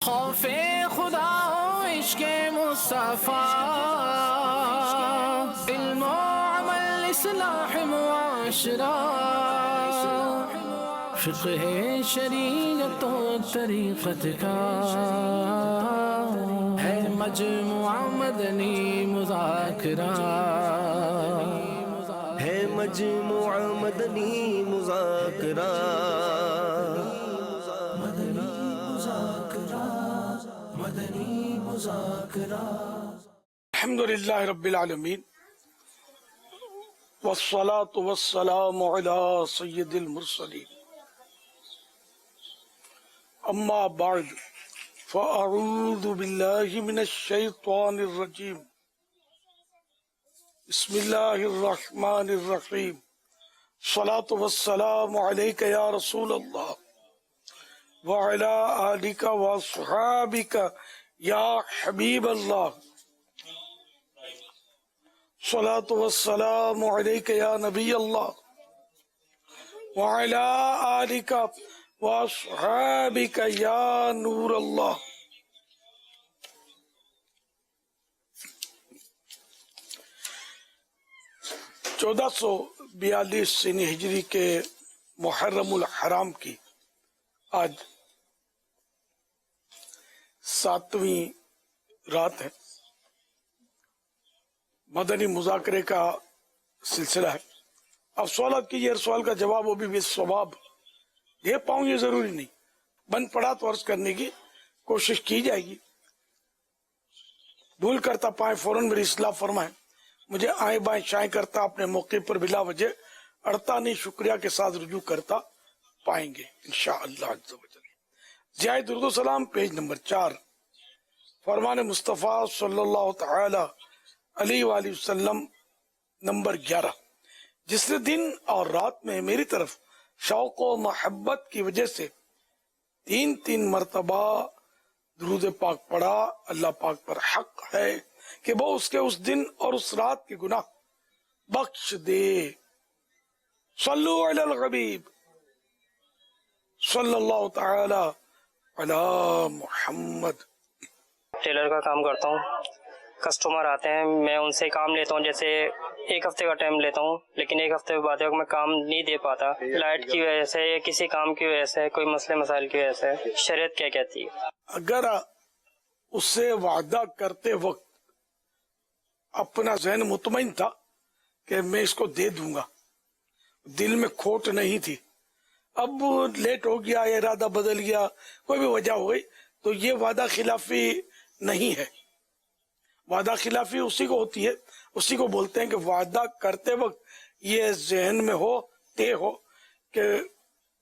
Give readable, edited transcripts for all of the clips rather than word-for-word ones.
خوف خدا ہو عشق مصطفیٰ، علم و عمل اصلاح معاشرہ، فقہ شریعت و طریقت کا ہے مجموعہ مدنی مذاکرہ، ہے مجموعہ مدنی مذاکرہ، مدنی مذاکرہ۔ الحمدللہ رب العالمین والصلاة والسلام علی سید المرسلین، اما بعد فاعوذ باللہ من الشیطان الرجیم، بسم اللہ الرحمن الرحیم، الصلاة والسلام علیک یا رسول اللہ وعلی آلک واصحابک یا حبیب اللہ، الصلاة والسلام علیک یا نبی اللہ وعلی آلک واصحابک یا نور اللہ۔ چودہ سو 42 سنی ہجری کے محرم الحرام کی آج 7ویں رات ہے، مدنی مذاکرے کا سلسلہ ہے۔ اب سوالات کیجیے، ہر سوال کا جواب وہ بھی ثواب دے پاؤں یہ ضروری نہیں، بن پڑا تو عرض کرنے کی کوشش کی جائے گی، بھول کرتا پائیں فوراً میری اصلاح فرمائیں، مجھے آئیں بائیں شائیں کرتا اپنے موقع پر بلا وجہ اڑتا نہیں شکریہ کے ساتھ رجوع کرتا پائیں گے انشاءاللہ عز و جل۔ ضیاء درود و سلام پیج نمبر 4، فرمان مصطفیٰ صلی اللہ تعالی علیہ وآلہ وسلم نمبر 11۔ جس نے دن اور رات میں میری طرف شوق و محبت کی وجہ سے 3 مرتبہ درود پاک پڑھا، اللہ پاک پر حق ہے کہ وہ اس کے اس دن اور اس رات کے گناہ بخش دے۔ صلو علی الحبیب صلی اللہ تعالی علی محمد۔ ٹیلر کا کام کرتا ہوں، کسٹمر آتے ہیں، میں ان سے کام لیتا ہوں، جیسے 1 ہفتے کا ٹائم لیتا ہوں، لیکن 1 ہفتے بعد میں کام نہیں دے پاتا، لائٹ کی وجہ سے یا کسی کام کی وجہ سے، کوئی مسئلے مسائل کی وجہ سے۔ شریعت کیا کہتی ہے؟ اگر اس سے وعدہ کرتے وقت اپنا ذہن مطمئن تھا کہ میں اس کو دے دوں گا، دل میں کھوٹ نہیں تھی، اب لیٹ ہو گیا، ارادہ بدل گیا، کوئی بھی وجہ ہو گئی، تو یہ وعدہ خلافی نہیں ہے۔ وعدہ خلافی اسی کو ہوتی ہے، اسی کو بولتے ہیں کہ وعدہ کرتے وقت یہ ذہن میں ہو، طے ہو کہ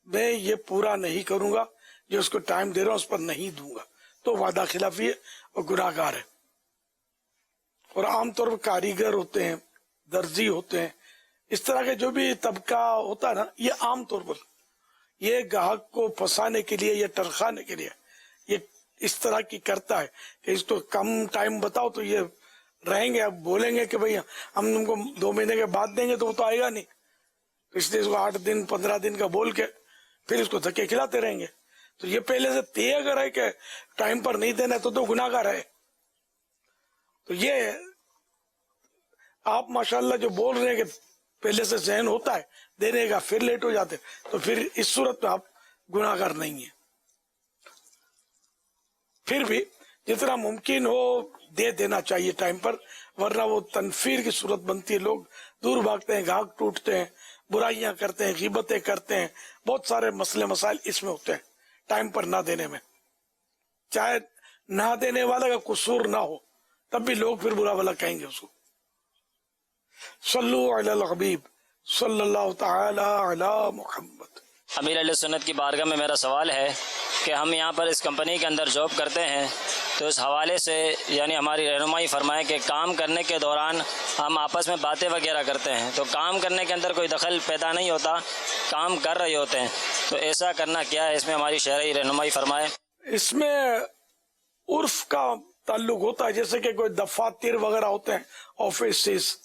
میں یہ پورا نہیں کروں گا، جو اس کو ٹائم دے رہا ہوں اس پر نہیں دوں گا، تو وعدہ خلافی ہے اور گناہ گار ہے۔ اور عام طور پر کاریگر ہوتے ہیں، درزی ہوتے ہیں، اس طرح کے جو بھی طبقہ ہوتا ہے نا، یہ عام طور پر یہ گاہک کو پھنسانے کے لیے یا ٹرخانے کے لیے یہ اس طرح کی کرتا ہے کہ اس کو کم ٹائم بتاؤ تو یہ رہیں گے، اب بولیں گے کہ بھئی ہم تم کو 2 مہینے کے بعد دیں گے تو وہ تو آئے گا نہیں، اس لیے اس کو 8 دن 15 دن کا بول کے پھر اس کو دھکے کھلاتے رہیں گے۔ تو یہ پہلے سے طے اگر ہے کہ ٹائم پر نہیں دینا تو گناہ گار ہے۔ تو یہ آپ ماشاءاللہ جو بول رہے ہیں کہ پہلے سے ذہن ہوتا ہے دینے کا، پھر لیٹ ہو جاتے، تو پھر اس صورت میں آپ گناہ گار نہیں ہیں۔ پھر بھی جتنا ممکن ہو دے دینا چاہیے ٹائم پر، ورنہ وہ تنفیر کی صورت بنتی ہے، لوگ دور بھاگتے ہیں، گاہک ٹوٹتے ہیں، برائیاں کرتے ہیں، غیبتیں کرتے ہیں، بہت سارے مسئلے مسائل اس میں ہوتے ہیں ٹائم پر نہ دینے میں۔ چاہے نہ دینے والا کا قصور نہ ہو تب بھی لوگ پھر برا بھلا کہیں گے اس کو۔ صلو علی الحبیب صلی اللہ تعالی علی محمد۔ امیر علیہ سنت کی بارگاہ میں میرا سوال ہے کہ ہم یہاں پر اس کمپنی کے اندر جاب کرتے ہیں، تو اس حوالے سے یعنی ہماری رہنمائی فرمائیں کہ کام کرنے کے دوران ہم آپس میں باتیں وغیرہ کرتے ہیں، تو کام کرنے کے اندر کوئی دخل پیدا نہیں ہوتا، کام کر رہے ہوتے ہیں، تو ایسا کرنا کیا ہے؟ اس میں ہماری شرعی رہنمائی فرمائیں۔ اس میں عرف کا تعلق ہوتا ہے، جیسے کہ کوئی دفاتر وغیرہ ہوتے ہیں، آفیسز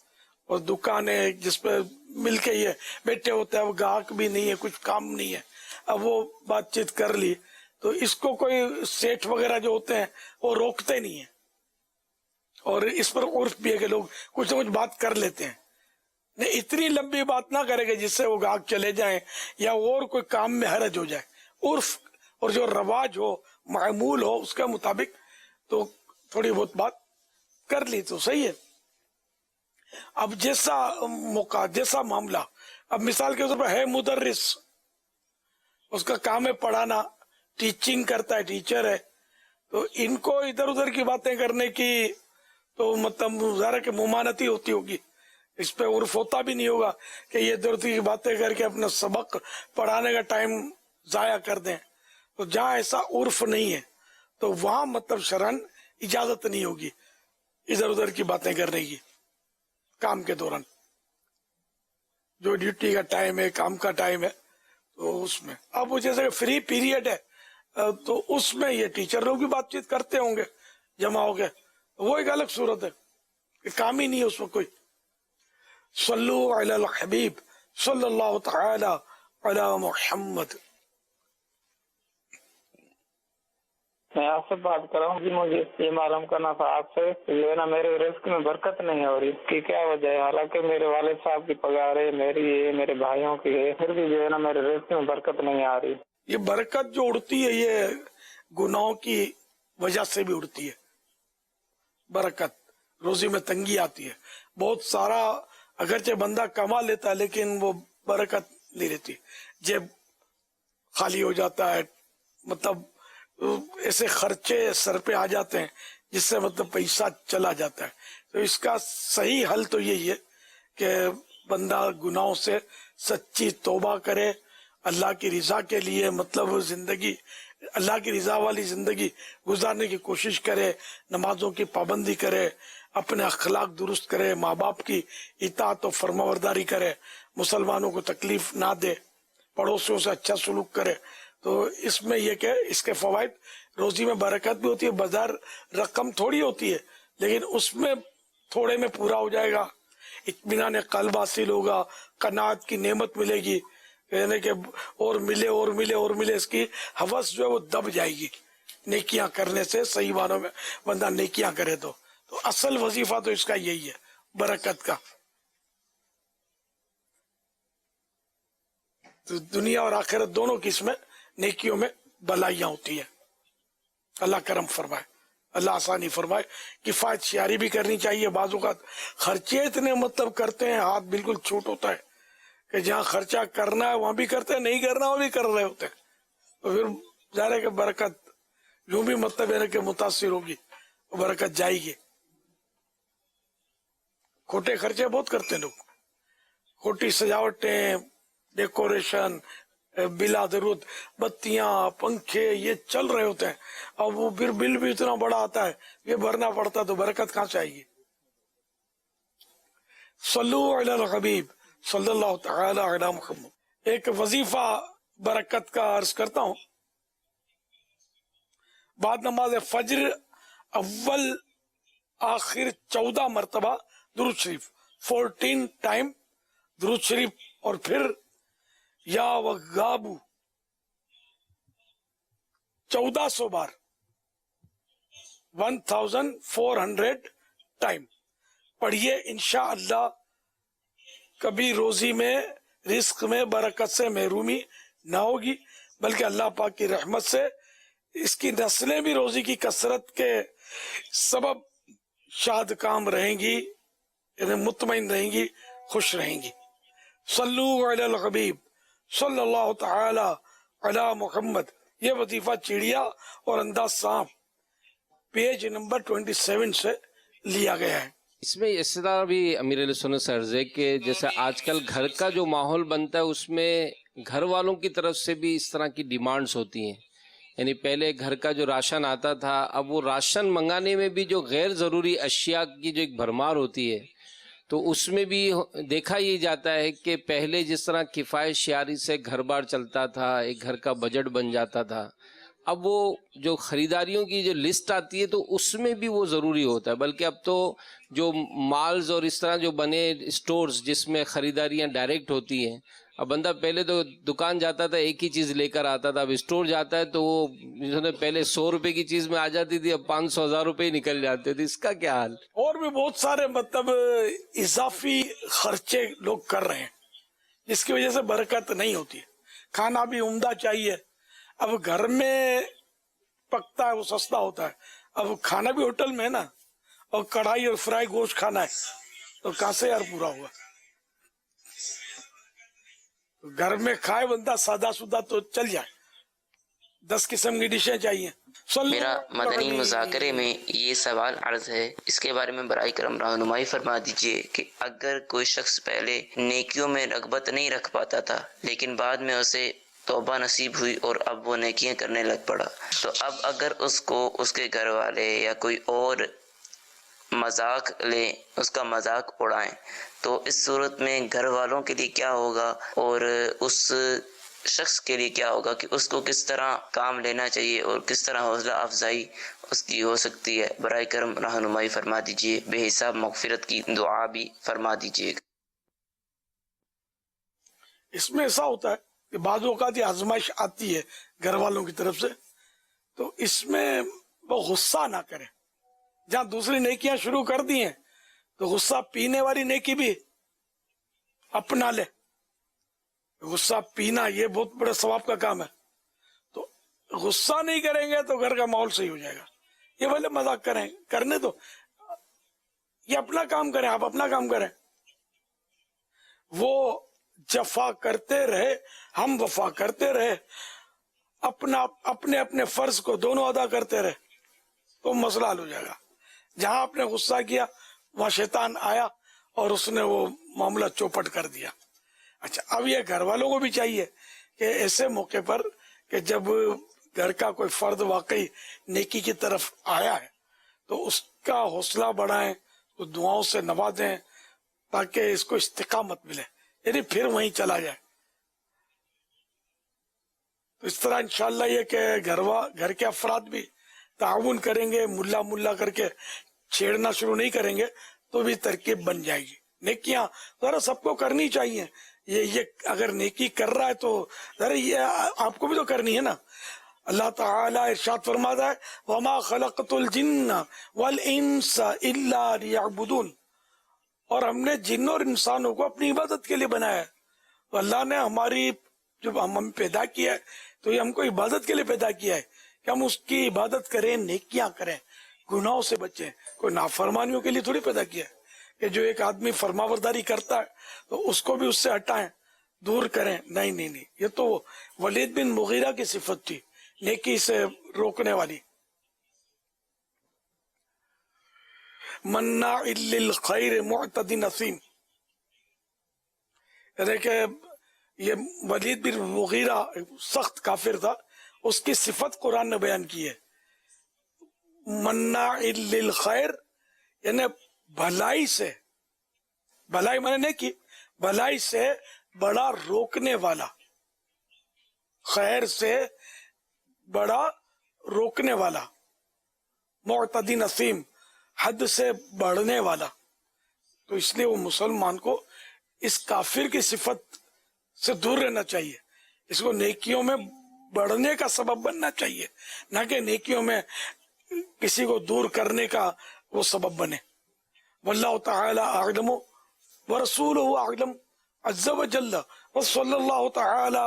اور دکانیں جس پہ مل کے یہ بیٹھے ہوتے ہیں، وہ گاہک بھی نہیں ہے، کچھ کام نہیں ہے، اب وہ بات چیت کر لی تو اس کو کوئی سیٹھ وغیرہ جو ہوتے ہیں وہ روکتے نہیں ہیں، اور اس پر عرف بھی ہے کہ لوگ کچھ نہ کچھ بات کر لیتے ہیں. نہیں، اتنی لمبی بات نہ کرے گا جس سے وہ گاہک چلے جائیں یا اور کوئی کام میں حرج ہو جائے. عرف اور جو رواج ہو، معمول ہو، اس کے مطابق تو تھوڑی بہت بات کر لی تو صحیح ہے. اب جیسا موقع، جیسا معاملہ، اب مثال کے طور پر ہے مدرس، اس کا کام ہے پڑھانا، ٹیچنگ کرتا ہے، ٹیچر ہے، تو ان کو ادھر ادھر کی باتیں کرنے کی تو مطلب ظاہر کہ ممانتی ہوتی ہوگی، اس پہ عرف ہوتا بھی نہیں ہوگا کہ یہ ادھر ادھر کی باتیں کر کے اپنا سبق پڑھانے کا ٹائم ضائع کر دیں. تو جہاں ایسا عرف نہیں ہے تو وہاں مطلب شرعاً اجازت نہیں ہوگی ادھر ادھر کی باتیں کرنے کی کام کے دوران. جو ڈیوٹی کا ٹائم ہے، کام کا ٹائم ہے، تو اس میں اب وہ جیسے فری پیریڈ ہے تو اس میں یہ ٹیچر لوگ بھی بات چیت کرتے ہوں گے جمع ہو گئے، وہ ایک الگ صورت ہے کہ کام ہی نہیں ہے اس میں کوئی. صلو علی الحبیب صلی اللہ تعالی علی محمد. میں آپ سے بات کر رہا ہوں جی، مجھے یہ معلوم کرنا تھا آپ سے، جو ہے نا میرے رزق میں برکت نہیں ہو رہی، کی کیا وجہ ہے؟ حالانکہ میرے والد صاحب کی پگار ہے، میری ہے، میرے بھائیوں کی ہے، پھر بھی جو ہے نا میرے رزق میں برکت نہیں آ رہی. یہ برکت جو اڑتی ہے یہ گناہوں کی وجہ سے بھی اڑتی ہے. برکت، روزی میں تنگی آتی ہے، بہت سارا اگرچہ بندہ کما لیتا ہے لیکن وہ برکت نہیں رہتی، جیب خالی ہو جاتا ہے، مطلب ایسے خرچے سر پہ آ جاتے ہیں جس سے مطلب پیسہ چلا جاتا ہے. تو اس کا صحیح حل تو یہی ہے کہ بندہ گناہوں سے سچی توبہ کرے، اللہ کی رضا کے لیے مطلب زندگی، اللہ کی رضا والی زندگی گزارنے کی کوشش کرے، نمازوں کی پابندی کرے، اپنے اخلاق درست کرے، ماں باپ کی اطاعت و فرمانبرداری کرے، مسلمانوں کو تکلیف نہ دے، پڑوسیوں سے اچھا سلوک کرے. تو اس میں یہ کہ اس کے فوائد، روزی میں برکت بھی ہوتی ہے، بازار رقم تھوڑی ہوتی ہے لیکن اس میں تھوڑے میں پورا ہو جائے گا، اطمینان قلب حاصل ہوگا، قناعت کی نعمت ملے گی، یعنی کہ اور ملے اور ملے اور ملے، اس کی ہوس جو ہے وہ دب جائے گی نیکیاں کرنے سے. صحیح معنوں میں بندہ نیکیاں کرے تو اصل وظیفہ تو اس کا یہی ہے، برکت کا. تو دنیا اور آخرت دونوں کی اس میں نیکیوں میں بلائیاں ہوتی ہیں. اللہ کرم فرمائے، اللہ آسانی فرمائے. کفایت شیاری بھی کرنی چاہیے. بعض اوقات خرچے اتنے مطلب کرتے ہیں، ہاتھ بالکل چھوٹ ہوتا ہے کہ جہاں خرچہ کرنا ہے وہاں بھی کرتے ہیں، نہیں کرنا وہ بھی کر رہے ہوتے ہیں. تو پھر ظاہر ہے کہ برکت یوں بھی مطلب ہے کہ متاثر ہوگی، برکت جائے گی. کھوٹے خرچے بہت کرتے ہیں لوگ، کھوٹی سجاوٹیں، ڈیکوریشن، بلا ضرورت بتیاں، پنکھے یہ چل رہے ہوتے ہیں، اب وہ پھر بل بھی اتنا بڑا آتا ہے، یہ بھرنا پڑتا ہے، تو برکت کہاں سے آئے گی؟ صلو علی الحبیب صلی اللہ تعالی علی محمد. ایک وظیفہ برکت کا عرض کرتا ہوں. بعد نماز فجر اول آخر 14 مرتبہ درود شریف، 14 ٹائم درود شریف، اور پھر یا وغابو 1400 بار، 1400 ٹائم پڑھیے. انشاءاللہ کبھی روزی میں، رزق میں برکت سے محرومی نہ ہوگی، بلکہ اللہ پاک کی رحمت سے اس کی نسلیں بھی روزی کی کثرت کے سبب شاد کام رہیں گی، یعنی مطمئن رہیں گی، خوش رہیں گی. صلو علی الحبیب صلی اللہ تعالی علی محمد. یہ وظیفہ چڑیا اور انداز سام پیج نمبر 27 سے لیا گیا ہے. اس میں اس طرح بھی امیر علیہ سنت سے عرض ہے کہ جیسے آج کل گھر کا جو ماحول بنتا ہے اس میں گھر والوں کی طرف سے بھی اس طرح کی ڈیمانڈز ہوتی ہیں. یعنی پہلے گھر کا جو راشن آتا تھا، اب وہ راشن منگانے میں بھی جو غیر ضروری اشیاء کی جو ایک بھرمار ہوتی ہے، تو اس میں بھی دیکھا یہ جاتا ہے کہ پہلے جس طرح کفایت شیاری سے گھر بار چلتا تھا، ایک گھر کا بجٹ بن جاتا تھا، اب وہ جو خریداریوں کی جو لسٹ آتی ہے تو اس میں بھی وہ ضروری ہوتا ہے. بلکہ اب تو جو مالز اور اس طرح جو بنے اسٹورز جس میں خریداریاں ڈائریکٹ ہوتی ہیں، اب بندہ پہلے تو دکان جاتا تھا ایک ہی چیز لے کر آتا تھا، اب اسٹور جاتا ہے تو وہ جنہوں نے پہلے 100 روپے کی چیز میں آ جاتی تھی اب 500 1000 روپے ہی نکل جاتے تھے. اس کا کیا حال؟ اور بھی بہت سارے مطلب اضافی خرچے لوگ کر رہے ہیں جس کی وجہ سے برکت نہیں ہوتی ہے. کھانا بھی عمدہ چاہیے. اب گھر میں پکتا ہے وہ سستا ہوتا ہے، اب کھانا بھی ہوٹل میں ہے نا، اور کڑھائی اور فرائی گوشت کھانا ہے تو کہاں سے یار پورا ہوا. گھر میں کھائے بندہ سادہ سودہ تو چل جائے، 10 قسم کی ڈشیں چاہیے. میرا مدنی مذاکرے میں یہ سوال عرض ہے، اس کے بارے میں برائے کرم رہنمائی فرما دیجئے کہ اگر کوئی شخص پہلے نیکیوں میں رغبت نہیں رکھ پاتا تھا لیکن بعد میں اسے توبہ نصیب ہوئی اور اب وہ نیکیاں کرنے لگ پڑا، تو اب اگر اس کو اس کے گھر والے یا کوئی اور مذاق لے، اس کا مذاق اڑائیں، تو اس صورت میں گھر والوں کے لیے کیا ہوگا اور اس شخص کے لیے کیا ہوگا کہ اس کو کس طرح کام لینا چاہیے اور کس طرح حوصلہ افزائی اس کی ہو سکتی ہے؟ برائے کرم رہنمائی فرما دیجیے، بے حساب مغفرت کی دعا بھی فرما دیجیے. اس میں ایسا ہوتا ہے کہ بعض اوقات یہ آزمائش آتی ہے گھر والوں کی طرف سے، تو اس میں وہ غصہ نہ کرے. جہاں دوسری نیکیاں شروع کر دی ہیں تو غصہ پینے والی نیکی بھی اپنا لے. غصہ پینا یہ بہت بڑے ثواب کا کام ہے، تو غصہ نہیں کریں گے تو گھر کا ماحول صحیح ہو جائے گا. یہ بھلے مذاق کریں، کرنے تو یہ اپنا کام کریں، آپ اپنا کام کریں. وہ جفا کرتے رہے، ہم وفا کرتے رہے، اپنے اپنے فرض کو دونوں ادا کرتے رہے تو مسئلہ حل ہو جائے گا. جہاں آپ نے غصہ کیا وہاں شیطان آیا اور اس نے وہ معاملہ چوپٹ کر دیا. اچھا، اب یہ گھر والوں کو بھی چاہیے کہ ایسے موقع پر کہ جب گھر کا کوئی فرد واقعی نیکی کی طرف آیا ہے تو اس کا حوصلہ بڑھائیں، تو دعاؤں سے نوازیں تاکہ اس کو استقامت ملے، یعنی پھر وہیں چلا جائے. تو اس طرح انشاءاللہ یہ کہ گھر کے افراد بھی تعاون کریں گے، ملا کر کے چھیڑنا شروع نہیں کریں گے تو بھی ترکیب بن جائے گی. نیکیاں ذرا سب کو کرنی چاہیے. یہ اگر نیکی کر رہا ہے تو ذرا یہ آپ کو بھی تو کرنی ہے نا. اللہ تعالیٰ ارشاد فرماتا ہے وَمَا خَلَقْتُ الْجِنَّ وَالْإِنسَ إِلَّا لِيَعْبُدُونَ، اور ہم نے جن اور انسانوں کو اپنی عبادت کے لیے بنایا ہے. تو اللہ نے ہماری جب ہم پیدا کیا ہے تو یہ ہم کو عبادت کے لیے پیدا کیا ہے کہ ہم اس کی عبادت کریں، نیکیاں کریں، گناہوں سے بچیں. کوئی نافرمانیوں کے لیے تھوڑی پیدا کیا ہے کہ جو ایک آدمی فرمانبرداری کرتا ہے تو اس کو بھی اس سے ہٹائیں، دور کریں. نہیں، یہ تو ولید بن مغیرہ کی صفت تھی، نیکی سے روکنے والی. مناع للخیر معتد نثیم، یعنی کہ یہ ولید بن مغیرہ سخت کافر تھا، اس کی صفت قرآن نے بیان کی ہے. مناع للخیر یعنی بھلائی سے، بھلائی میں نے نہیں کی، بھلائی سے بڑا روکنے والا، خیر سے بڑا روکنے والا. معتدی نسیم، حد سے بڑھنے والا. تو اس لیے وہ مسلمان کو اس کافر کی صفت سے دور رہنا چاہیے، اس کو نیکیوں میں بڑھنے کا سبب بننا چاہیے، نہ کہ نیکیوں میں کسی کو دور کرنے کا وہ سبب بنے. واللہ تعالی اعلم ورسولہ اعلم عز وجل وصلی اللہ تعالی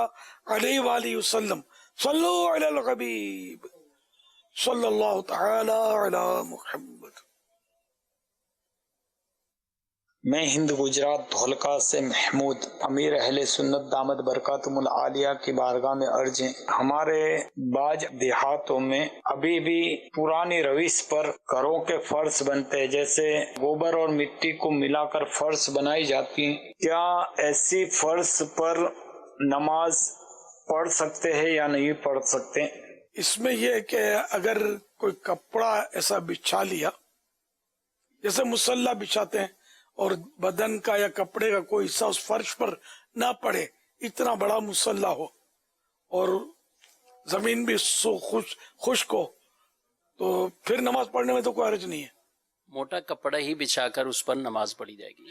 علیہ وآلہ وسلم. صلو علی الحبیب صلی اللہ تعالی علی محمد. میں ہند گجرات دھولکا سے محمود، امیر اہل سنت دامت برکاتہم العالیہ کی بارگاہ میں عرض ہے. ہمارے بعض دیہاتوں میں ابھی بھی پرانی روش پر گھروں کے فرش بنتے ہیں، جیسے گوبر اور مٹی کو ملا کر فرش بنائی جاتی ہیں. کیا ایسی فرش پر نماز پڑھ سکتے ہیں یا نہیں پڑھ سکتے؟ اس میں یہ کہ اگر کوئی کپڑا ایسا بچھا لیا، جیسے مسلح بچھاتے ہیں، اور بدن کا یا کپڑے کا کوئی حصہ اس فرش پر نہ پڑے، اتنا بڑا مسلح ہو اور زمین بھی خشک ہو، تو پھر نماز پڑھنے میں تو کوئی حرج نہیں ہے. موٹا کپڑا ہی بچھا کر اس پر نماز پڑھی جائے گی.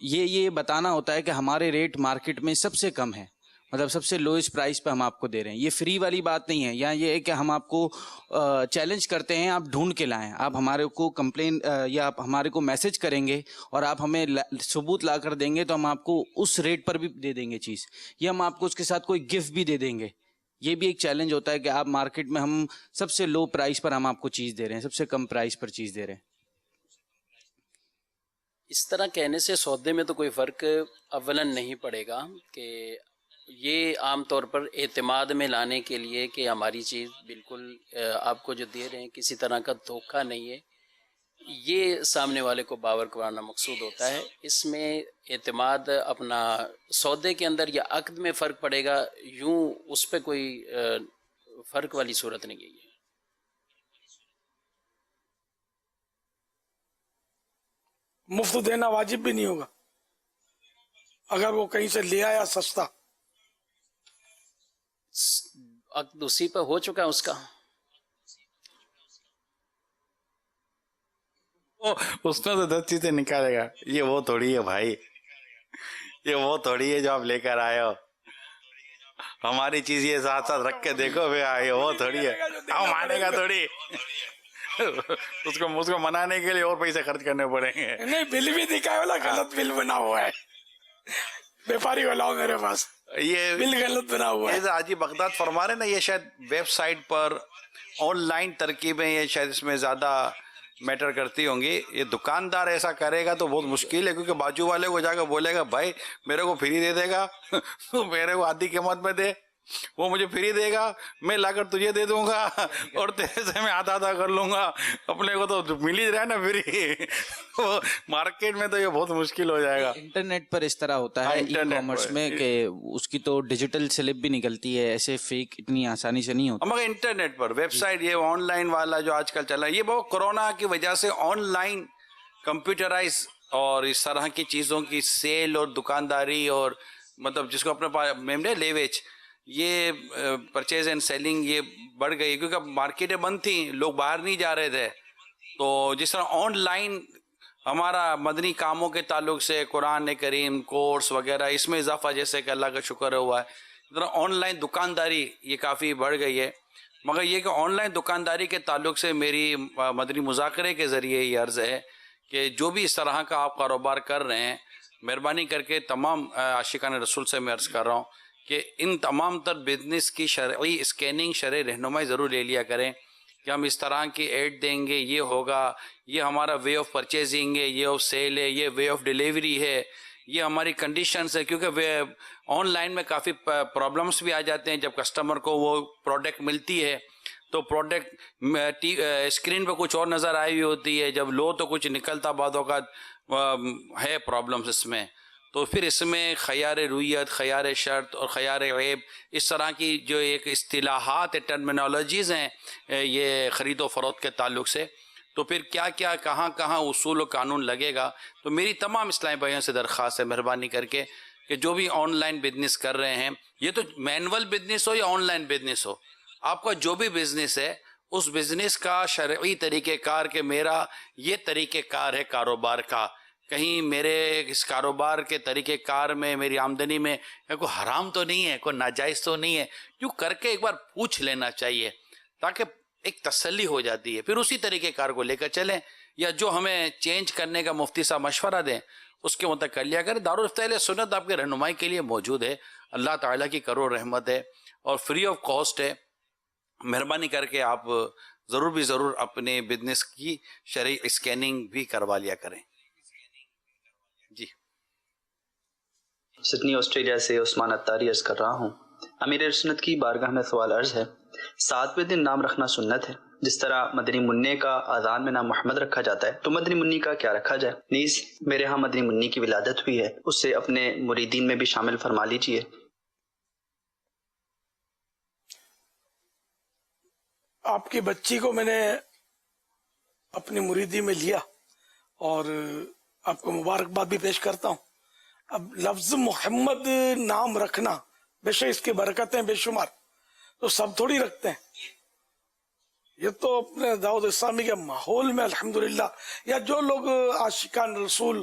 یہ بتانا ہوتا ہے کہ ہمارے ریٹ مارکیٹ میں سب سے کم ہے، مطلب سب سے لوئسٹ پرائس پہ ہم آپ کو دے رہے ہیں. یہ فری والی بات نہیں ہے. یہاں یہ ہے کہ ہم آپ کو چیلنج کرتے ہیں، آپ ڈھونڈ کے لائیں. آپ ہمارے کو کمپلین یا آپ ہمارے کو میسج کریں گے اور آپ ہمیں ثبوت لا کر دیں گے تو ہم آپ کو اس ریٹ پر بھی دے دیں گے چیز، یا ہم آپ کو اس کے ساتھ کوئی گفٹ بھی دے دیں گے. یہ بھی ایک چیلنج ہوتا ہے کہ آپ مارکیٹ میں ہم سب سے لو پرائس پر ہم آپ کو چیز دے رہے ہیں، سب سے کم پرائس پر چیز دے رہے ہیں. اس طرح کہنے سے سودے میں تو کوئی فرق اولاً نہیں پڑے گا، کہ یہ عام طور پر اعتماد میں لانے کے لیے کہ ہماری چیز بالکل آپ کو جو دے رہے ہیں کسی طرح کا دھوکہ نہیں ہے، یہ سامنے والے کو باور کرانا مقصود ہوتا ہے. اس میں اعتماد اپنا سودے کے اندر یا عقد میں فرق پڑے گا، یوں اس پہ کوئی فرق والی صورت نہیں ہے. مفت دینا واجب بھی نہیں ہوگا اگر وہ کہیں سے لے آیا سستا. عقد اسی پہ ہو چکا ہے اس کا. اس میں تو 10 چیزیں نکالے گا. یہ وہ تھوڑی ہے بھائی، یہ وہ تھوڑی ہے جو آپ لے کر آئے ہو. ہماری چیز یہ ساتھ ساتھ رکھ کے دیکھو بھائی، یہ وہ تھوڑی ہے. ہم مانے گا تھوڑی، اس کو منانے کے لیے اور پیسے خرچ کرنے پڑیں گے. نہیں، بل بھی دکھائے والا غلط بل بنا ہوا ہے. بیپاری کو لاؤ میرے پاس، یہ بل غلط بنا ہوا ہے. حاجی بغداد فرما رہے نا، یہ شاید ویب سائٹ پر آن لائن ترکیبیں یہ شاید اس میں زیادہ میٹر کرتی ہوں گی. یہ دکاندار ایسا کرے گا تو بہت مشکل ہے، کیونکہ بازو والے کو جا کے بولے گا بھائی میرے کو فری دے دے گا، میرے کو آدھی قیمت میں دے، وہ مجھے فری دے گا، میں لا کر تجھے دے دوں گا اور تیرے سے میں آدھا کر لوں گا. اپنے کو تو مل ہی رہا ہے نا فری. مارکیٹ میں تو یہ بہت مشکل ہو جائے گا. انٹرنیٹ پر اس طرح ہوتا ہے ای کامرس میں کہ اس کی تو ڈیجیٹل سلپ بھی نکلتی ہے، ایسے فیک اتنی آسانی سے نہیں ہوتا. مگر انٹرنیٹ پر ویب سائٹ یہ آن لائن والا جو آج کل چلا ہے، یہ بہت کورونا کی وجہ سے آن لائن کمپیوٹرائز اور اس طرح کی چیزوں کی سیل اور دکانداری اور مطلب جس کو اپنے پاس لیویج، یہ پرچیز اینڈ سیلنگ یہ بڑھ گئی، کیونکہ اب مارکیٹیں بند تھیں، لوگ باہر نہیں جا رہے تھے. تو جس طرح آن لائن ہمارا مدنی کاموں کے تعلق سے قرآن کریم کورس وغیرہ اس میں اضافہ جیسے کہ اللہ کا شکر ہوا ہے، اس طرح آن لائن دکانداری یہ کافی بڑھ گئی ہے. مگر یہ کہ آن لائن دکانداری کے تعلق سے میری مدنی مذاکرے کے ذریعے یہ عرض ہے کہ جو بھی اس طرح کا آپ کاروبار کر رہے ہیں، مہربانی کر کے تمام عاشقان رسول سے میں عرض کر رہا ہوں کہ ان تمام تر بزنس کی شرعی اسکیننگ، شرعی رہنمائی ضرور لے لیا کریں کہ ہم اس طرح کی ایڈ دیں گے، یہ ہوگا، یہ ہمارا وے آف پرچیزنگ ہے، یہ آف سیل ہے، یہ وے آف ڈیلیوری ہے، یہ ہماری کنڈیشنز ہے. کیونکہ آن لائن میں کافی پرابلمس بھی آ جاتے ہیں. جب کسٹمر کو وہ پروڈکٹ ملتی ہے تو پروڈکٹ اسکرین پہ کچھ اور نظر آئی ہوئی ہوتی ہے، جب لو تو کچھ نکلتا، بعد اوقات ہے پرابلمس اس میں. تو پھر اس میں خیار رویت، خیار شرط اور خیار عیب، اس طرح کی جو ایک اصطلاحات ٹرمینالوجیز ہیں یہ خرید و فروخت کے تعلق سے، تو پھر کیا کیا کہاں کہاں اصول و قانون لگے گا. تو میری تمام اسلامی بھائیوں سے درخواست ہے مہربانی کر کے کہ جو بھی آن لائن بزنس کر رہے ہیں، یہ تو مینول بزنس ہو یا آن لائن بزنس ہو، آپ کا جو بھی بزنس ہے اس بزنس کا شرعی طریقہ کار کہ میرا یہ طریقہ کار ہے کاروبار کا، کہیں میرے اس کاروبار کے طریقہ کار میں میری آمدنی میں کوئی حرام تو نہیں ہے، کوئی ناجائز تو نہیں ہے، یوں کر کے ایک بار پوچھ لینا چاہیے تاکہ ایک تسلی ہو جاتی ہے. پھر اسی طریقہ کار کو لے کر چلیں، یا جو ہمیں چینج کرنے کا مفتی صاحب مشورہ دیں اس کے مطابق کر لیا کریں. دارالفتہ اہل سنت آپ کے رہنمائی کے لیے موجود ہے، اللہ تعالیٰ کی کروڑ رحمت ہے اور فری آف کاسٹ ہے. مہربانی کر کے آپ ضرور بھی ضرور اپنے بزنس کی شرعی اسکیننگ بھی کروا لیا کریں. جی، سڈنی آسٹریلیا سے عثمان اتاری عرض کر رہا ہوں. امیر سنت کی بارگاہ میں سوال عرض ہے، 7ویں دن نام رکھنا سنت ہے، جس طرح مدنی منی کا اذان میں نام محمد رکھا جاتا ہے، تو مدنی منی کا کیا رکھا جائے؟ نیز میرے ہاں مدنی منی کی ولادت ہوئی ہے، اسے اپنے مریدین میں بھی شامل فرما لیجئے. آپ کی بچی کو میں نے اپنی مریدی میں لیا اور آپ کو مبارکباد بھی پیش کرتا ہوں. اب لفظ محمد نام رکھنا، بے شک اس کی برکتیں بے شمار، تو سب تھوڑی رکھتے ہیں. یہ تو اپنے دعوت اسلامی کے ماحول میں الحمدللہ، یا جو لوگ عاشقان رسول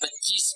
25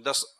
10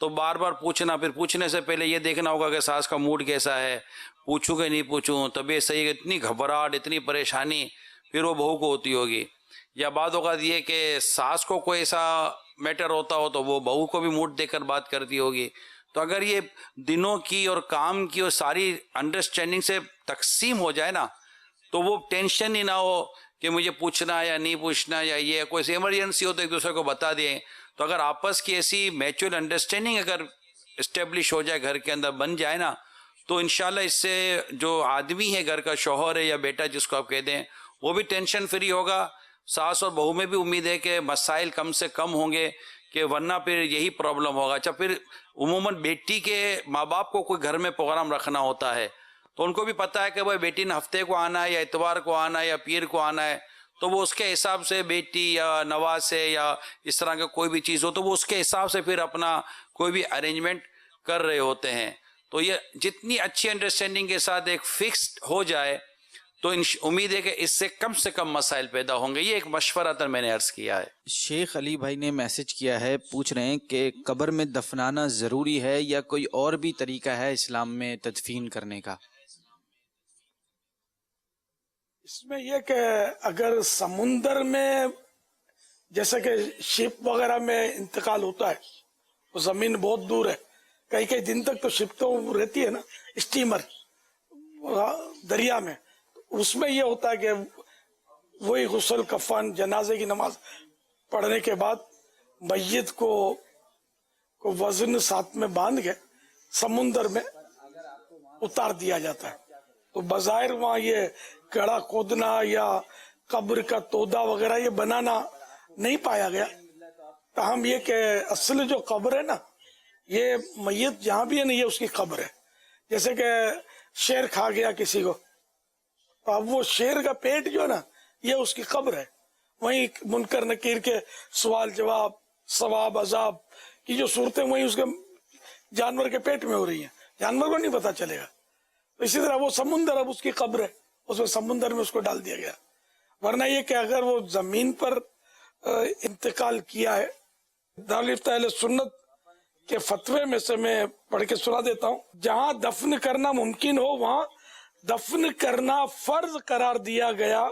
تو بار بار پوچھنا، پھر پوچھنے سے پہلے یہ دیکھنا ہوگا کہ ساس کا موڈ کیسا ہے، پوچھوں کہ نہیں پوچھوں، طبیعت صحیح ہے، اتنی گھبراہٹ اتنی پریشانی پھر وہ بہو کو ہوتی ہوگی. یا بعض اوقات یہ کہ ساس کو کوئی ایسا میٹر ہوتا ہو تو وہ بہو کو بھی موڈ دے کر بات کرتی ہوگی. تو اگر یہ دنوں کی اور کام کی اور ساری انڈرسٹینڈنگ سے تقسیم ہو جائے نا تو وہ ٹینشن ہی نہ ہو کہ مجھے پوچھنا یا نہیں پوچھنا، یا یہ کوئی ایمرجنسی ہو تو ایک دوسرے کو بتا دیں. تو اگر آپس کی ایسی میچور انڈرسٹینڈنگ اگر اسٹیبلش ہو جائے، گھر کے اندر بن جائے نا، تو انشاءاللہ اس سے جو آدمی ہے گھر کا، شوہر ہے یا بیٹا جس کو آپ کہہ دیں، وہ بھی ٹینشن فری ہوگا. ساس اور بہو میں بھی امید ہے کہ مسائل کم سے کم ہوں گے، کہ ورنہ پھر یہی پرابلم ہوگا. اچھا، پھر عموماً بیٹی کے ماں باپ کو کوئی گھر میں پروگرام رکھنا ہوتا ہے تو ان کو بھی پتہ ہے کہ بھائی بیٹی نے ہفتے کو آنا ہے یا اتوار کو آنا ہے یا پیر کو آنا ہے، تو وہ اس کے حساب سے بیٹی یا نواز ہے یا اس طرح کا کوئی بھی چیز ہو تو وہ اس کے حساب سے پھر اپنا کوئی بھی ارینجمنٹ کر رہے ہوتے ہیں. تو یہ جتنی اچھی انڈرسٹینڈنگ کے ساتھ ایک فکسڈ ہو جائے تو امید ہے کہ اس سے کم مسائل پیدا ہوں گے. یہ ایک مشورہ تھا، میں نے عرض کیا ہے. شیخ علی بھائی نے میسج کیا ہے، پوچھ رہے ہیں کہ قبر میں دفنانا ضروری ہے یا کوئی اور بھی طریقہ ہے اسلام میں تدفین کرنے کا؟ اس میں یہ کہ اگر سمندر میں جیسے کہ شپ وغیرہ میں انتقال ہوتا ہے، وہ زمین بہت دور ہے، کئی دن تک تو شپ تو رہتی ہے نا، اسٹیمر دریا میں، اس میں یہ ہوتا ہے کہ وہی غسل کفن جنازے کی نماز پڑھنے کے بعد میت کو وزن ساتھ میں باندھ کے سمندر میں اتار دیا جاتا ہے. تو بظاہر وہاں یہ گڑھا کھودنا یا قبر کا تودا وغیرہ یہ بنانا نہیں پایا گیا. تاہم یہ کہ اصل جو قبر ہے نا، یہ میت جہاں بھی ہے نا، یہ اس کی قبر ہے. جیسے کہ شیر کھا گیا کسی کو، تو اب وہ شیر کا پیٹ جو ہے نا، یہ اس کی قبر ہے. وہیں منکر نکیر کے سوال جواب، ثواب عذاب کی جو صورتیں وہیں اس کے جانور کے پیٹ میں ہو رہی ہیں، جانور کو نہیں پتا چلے گا. اسی طرح وہ سمندر اب اس کی قبر ہے، اس میں سمندر میں اس کو ڈال دیا گیا. ورنہ یہ کہ اگر وہ زمین پر انتقال کیا ہے، دارالفتہ اہل سنت کے فتوے میں سے میں پڑھ کے سنا دیتا ہوں، جہاں دفن کرنا ممکن ہو وہاں دفن کرنا فرض قرار دیا گیا.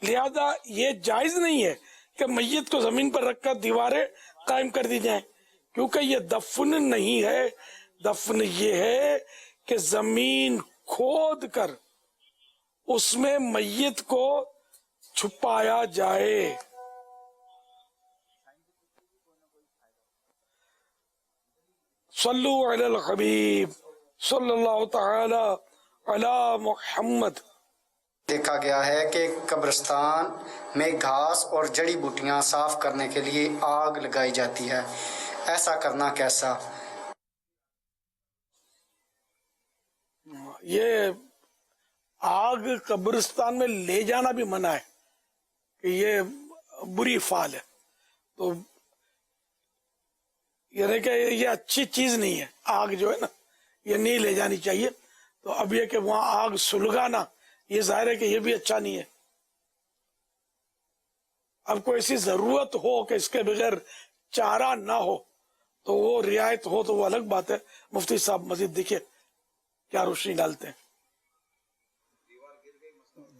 لہذا یہ جائز نہیں ہے کہ میت کو زمین پر رکھ کر دیواریں قائم کر دی جائیں، کیونکہ یہ دفن نہیں ہے. دفن یہ ہے کہ زمین کھود کر اس میں میت کو چھپایا جائے. صلو علی الحبیب صلی اللہ تعالی علی محمد. دیکھا گیا ہے کہ قبرستان میں گھاس اور جڑی بوٹیاں صاف کرنے کے لیے آگ لگائی جاتی ہے، ایسا کرنا کیسا؟ یہ آگ قبرستان میں لے جانا بھی منع ہے کہ یہ بری فعل ہے. تو یعنی کہ یہ اچھی چیز نہیں ہے، آگ جو ہے نا یہ نہیں لے جانی چاہیے. تو اب یہ کہ وہاں آگ سلگانا، یہ ظاہر ہے کہ یہ بھی اچھا نہیں ہے. اب کوئی ایسی ضرورت ہو کہ اس کے بغیر چارہ نہ ہو تو وہ رعایت ہو تو وہ الگ بات ہے. مفتی صاحب مزید دیکھیے کیا روشنی ڈالتے ہیں.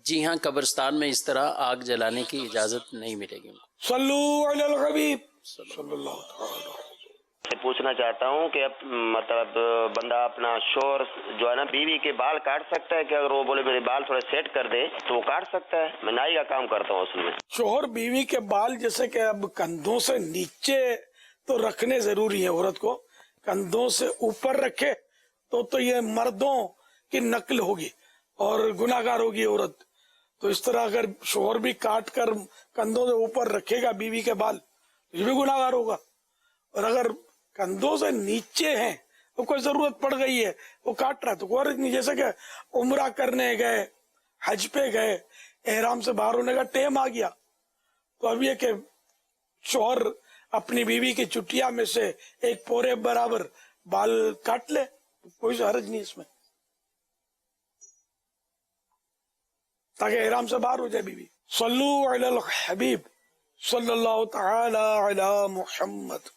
جی ہاں، قبرستان میں اس طرح آگ جلانے کی اجازت نہیں ملے گی. صلو علی الحبیب صلی اللہ تعالی. پوچھنا چاہتا ہوں کہ مطلب بندہ اپنا شوہر جو ہے نا بیوی کے بال کاٹ سکتا ہے کہ اگر وہ بولے میرے بال تھوڑے سیٹ کر دے تو وہ کاٹ سکتا ہے؟ میں نائی کا کام کرتا ہوں، اس میں شوہر بیوی کے بال جیسے کہ اب کندھوں سے نیچے تو رکھنے ضروری ہے، عورت کو کندھوں سے اوپر رکھے تو یہ مردوں کی نقل ہوگی اور گناہگار ہوگی عورت. تو اس طرح اگر شوہر بھی کاٹ کر کندھوں سے اوپر رکھے گا بیوی کے بال تو یہ بھی گناہگار ہوگا. اور اگر کندھوں سے نیچے ہیں تو کوئی ضرورت پڑ گئی ہے وہ کاٹ رہا ہے تو کوئی نہیں. جیسے کہ عمرہ کرنے گئے، حج پہ گئے، احرام سے باہر ہونے کا ٹائم آ گیا تو اب یہ کہ شوہر اپنی بیوی کی چٹیا میں سے ایک پورے برابر بال کاٹ لے، کوئی حرج نہیں اس میں، تاکہ احرام سے باہر ہو جائے بیوی. صلو علی الحبیب صلی اللہ تعالی علی محمد.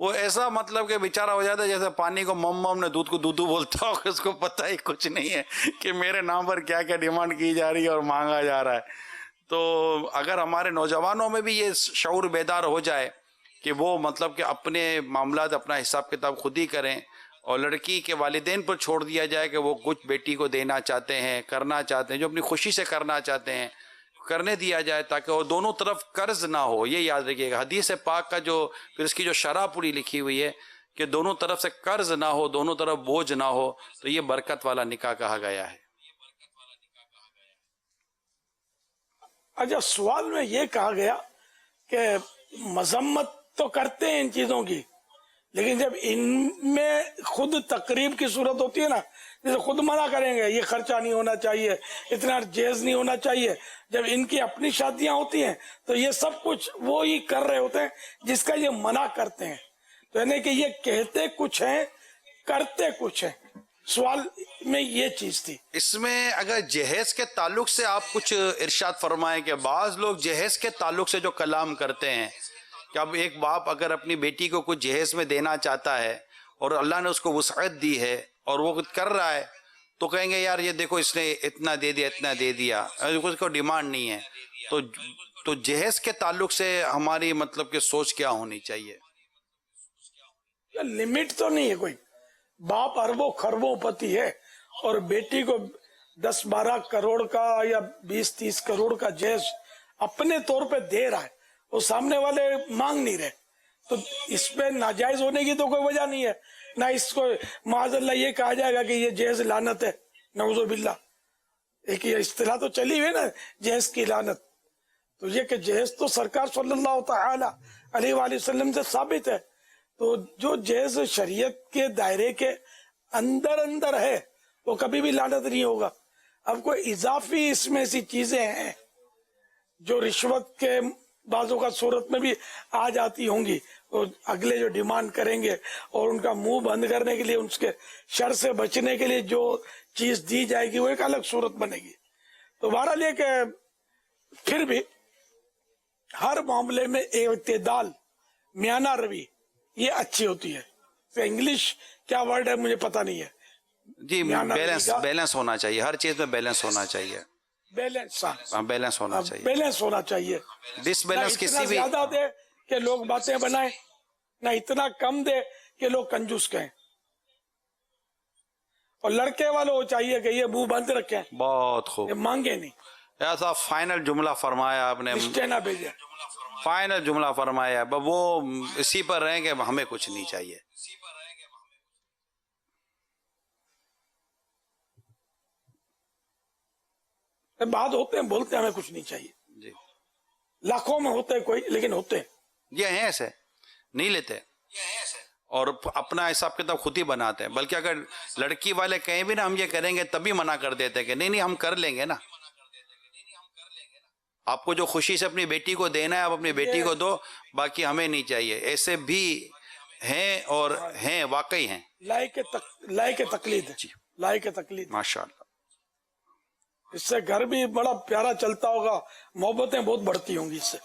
وہ ایسا مطلب کہ بیچارہ ہو جاتا ہے جیسے پانی کو مم نے دودھ کو دودھو بولتا ہو، اس کو پتہ ہی کچھ نہیں ہے کہ میرے نام پر کیا کیا ڈیمانڈ کی جا رہی ہے اور مانگا جا رہا ہے۔ تو اگر ہمارے نوجوانوں میں بھی یہ شعور بیدار ہو جائے کہ وہ مطلب کہ اپنے معاملات اپنا حساب کتاب خود ہی کریں، اور لڑکی کے والدین پر چھوڑ دیا جائے کہ وہ کچھ بیٹی کو دینا چاہتے ہیں، کرنا چاہتے ہیں، جو اپنی خوشی سے کرنا چاہتے ہیں کرنے دیا جائے، تاکہ وہ دونوں طرف قرض نہ ہو۔ یہ یاد رکھیے گا، حدیث پاک کا جو پھر اس کی جو شرح پوری لکھی ہوئی ہے کہ دونوں طرف سے قرض نہ ہو، دونوں طرف بوجھ نہ ہو، تو یہ برکت والا نکاح کہا گیا ہے۔ اچھا، سوال میں یہ کہا گیا کہ مذمت تو کرتے ہیں ان چیزوں کی، لیکن جب ان میں خود تقریب کی صورت ہوتی ہے نا، جیسے خود منع کریں گے یہ خرچہ نہیں ہونا چاہیے، اتنا جہیز نہیں ہونا چاہیے، جب ان کی اپنی شادیاں ہوتی ہیں تو یہ سب کچھ وہی کر رہے ہوتے ہیں جس کا یہ منع کرتے ہیں، تو یعنی کہ یہ کہتے کچھ ہیں کرتے کچھ ہیں۔ سوال میں یہ چیز تھی۔ اس میں اگر جہیز کے تعلق سے آپ کچھ ارشاد فرمائیں کہ بعض لوگ جہیز کے تعلق سے جو کلام کرتے ہیں کہ اب ایک باپ اگر اپنی بیٹی کو کچھ جہیز میں دینا چاہتا ہے اور اللہ نے اس کو وسعت دی ہے اور وہ کر رہا ہے، تو کہیں گے یار یہ دیکھو اس نے اتنا دے دیا اتنا دے دیا، اس کو ڈیمانڈ نہیں ہے۔ تو جہیز کے تعلق سے ہماری مطلب کہ سوچ کیا ہونی چاہیے؟ لمٹ تو نہیں ہے کوئی، باپ اربوں خربوں پتی ہے اور بیٹی کو 10-12 کروڑ کا یا 20-30 کروڑ کا جہیز اپنے طور پہ دے رہا ہے، وہ سامنے والے مانگ نہیں رہے، تو اس پہ ناجائز ہونے کی تو کوئی وجہ نہیں ہے، نہ اس کو معاذ اللہ یہ کہا جائے گا کہ یہ جہیز لعنت ہے، نعوذ باللہ۔ ایک یہ اصطلاح تو چلی ہوئی نا، جہیز کی لعنت، تو یہ کہ جہیز تو سرکار صلی اللہ تعالی علیہ وآلہ وسلم سے ثابت ہے، تو جو جہیز شریعت کے دائرے کے اندر ہے وہ کبھی بھی لعنت نہیں ہوگا۔ اب کوئی اضافی اس میں ایسی چیزیں ہیں جو رشوت کے بعضوں کا صورت میں بھی آ جاتی ہوں گی، اور اگلے جو ڈیمانڈ کریں گے اور ان کا منہ بند کرنے کے لیے، ان کے شر سے بچنے کے لیے جو چیز دی جائے گی وہ ایک الگ صورت بنے گی۔ تو بہرحال یہ کہ پھر بھی ہر معاملے میں اعتدال، میانہ روی یہ اچھی ہوتی ہے۔ تو انگلش کیا ورڈ ہے مجھے پتہ نہیں ہے جی، بیلنس ہونا چاہیے، ہر چیز میں بیلنس ہونا چاہیے، بیلنس بیلنس ہونا چاہیے، بیلنس ہونا چاہیے۔ ڈس بیلنس کسی بھی زیادہ دے کہ لوگ باتیں بنائیں، نہ اتنا کم دے کہ لوگ کنجوس کہیں، اور لڑکے والوں کو چاہیے کہ یہ منہ بند رکھیں، بہت خوب، یہ مانگے نہیں۔ ایسا فائنل جملہ فرمایا آپ نے، رشتے نہ بھیجے، فائنل جملہ فرمایا، وہ اسی پر رہیں کہ ہمیں کچھ نہیں چاہیے۔ بعد ہوتے ہیں بولتے ہیں ہمیں کچھ نہیں چاہیے، جی لاکھوں میں ہوتے کوئی، لیکن ہوتے ہیں، یہ ہیں ایسے نہیں لیتے اور اپنا حساب کتاب خود ہی بناتے ہیں، بلکہ اگر لڑکی والے کہیں بھی نا ہم یہ کریں گے تبھی منع کر دیتے ہیں کہ نہیں ہم کر لیں گے نا، آپ کو جو خوشی سے اپنی بیٹی کو دینا ہے آپ اپنی بیٹی کو دو، باقی ہمیں نہیں چاہیے۔ ایسے بھی ہیں اور ہیں، واقعی ہیں، لائق تقلید، لائق تقلید، ماشاءاللہ۔ اس سے گھر بھی بڑا پیارا چلتا ہوگا، محبتیں بہت بڑھتی ہوں گی اس سے۔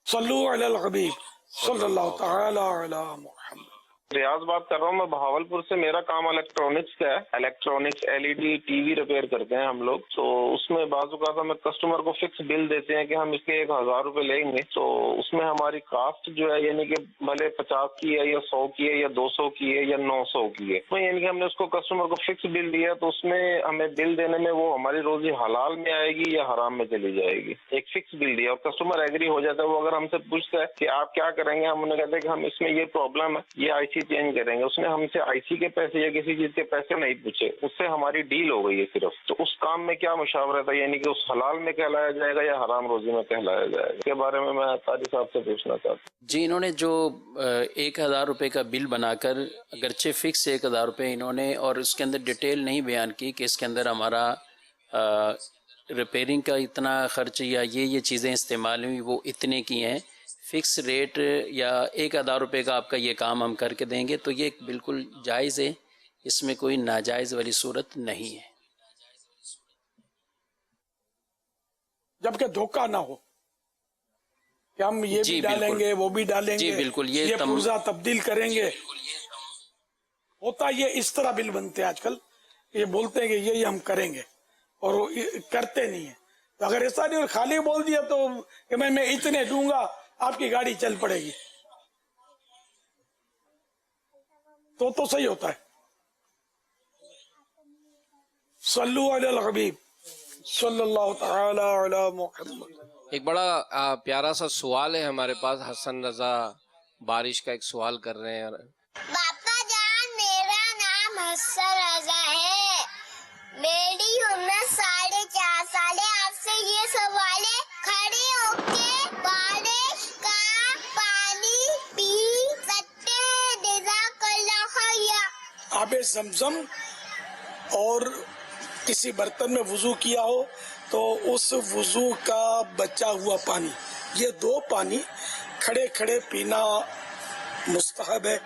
صلو علی الحبیب صلی اللہ تعالی علی محمد۔ ریاض بات کر رہا ہوں میں بہاولپور سے۔ میرا کام الیکٹرانکس کا ہے، الیکٹرانکس LED TV ریپیئر کرتے ہیں ہم لوگ، تو اس میں بعض اوقات ہمیں کسٹمر کو فکس بل دیتے ہیں کہ ہم اس کے 1000 روپے لیں گے، تو اس میں ہماری کاسٹ جو ہے یعنی کہ بھلے 50 کی ہے یا 100 کی ہے یا 200 کی ہے یا 900 کی ہے، تو یعنی کہ ہم نے اس کو کسٹمر کو فکس بل دیا، تو اس میں ہمیں بل دینے میں وہ ہماری روزی حلال میں آئے گی یا حرام میں چلی جائے گی۔ ایک فکس بل دیا اور کسٹمر ایگری ہو جاتا ہے، وہ اگر ہم سے پوچھتا ہے کہ آپ کیا کریں گے، ہم انہیں کہتے ہیں کہ ہم اس میں یہ پرابلم ہے، یہ IC چینج کریں گے۔ اس نے ہم سے IC کے پیسے یا کسی چیز کے پیسے نہیں پوچھے، اس سے ہماری ڈیل ہو گئی ہے صرف، تو اس کام میں کیا مشاورت ہے، یعنی کہ اس حلال میں کہلایا جائے گا یا حرام روزی میں کہلایا جائے گا؟ اس کے بارے میں قاری صاحب سے پوچھنا چاہتا ہوں۔ جی، انہوں نے جو 1000 روپے کا بل بنا کر، اگرچہ فکس 1000 روپے انہوں نے، اور اس کے اندر ڈیٹیل نہیں بیان کی کہ اس کے اندر ہمارا ریپیئرنگ کا اتنا خرچ یا یہ چیزیں استعمال ہوئی وہ اتنے کی ہیں، فکس ریٹ یا 1000 روپے کا آپ کا یہ کام ہم کر کے دیں گے، تو یہ بالکل جائز ہے، اس میں کوئی ناجائز والی صورت نہیں ہے۔ جبکہ دھوکہ نہ ہو، کہ ہم یہ بھی ڈالیں گے وہ بھی ڈالیں گے, بالکل یہ پرزہ تبدیل کریں گے. ہوتا یہ اس طرح بل بنتے ہیں آج کل, یہ بولتے ہیں کہ یہ ہم کریں گے اور وہ کرتے نہیں ہیں. تو اگر ایسا نہیں اور خالی بول دیا تو کہ میں اتنے دوں گا آپ کی گاڑی چل پڑے گی تو صحیح ہوتا ہے. صلو علی الحبیب صلی اللہ تعالی علی محمد. ایک بڑا پیارا سا سوال ہے ہمارے پاس. حسن رضا بارش کا ایک سوال کر رہے ہیں. باپا جان میرا نام حسن رضا ہے, میری عمر 4.5 سال ہے. آپ سے یہ سوال ہے, کھڑے ہو کے بارش کا پانی پی سکتے ہیں؟ جزاک اللہ خیر. آب زمزم اور کسی برتن میں وضو کیا ہو تو اس وضو کا بچا ہوا پانی, یہ 2 پانی کھڑے کھڑے پینا مستحب ہے,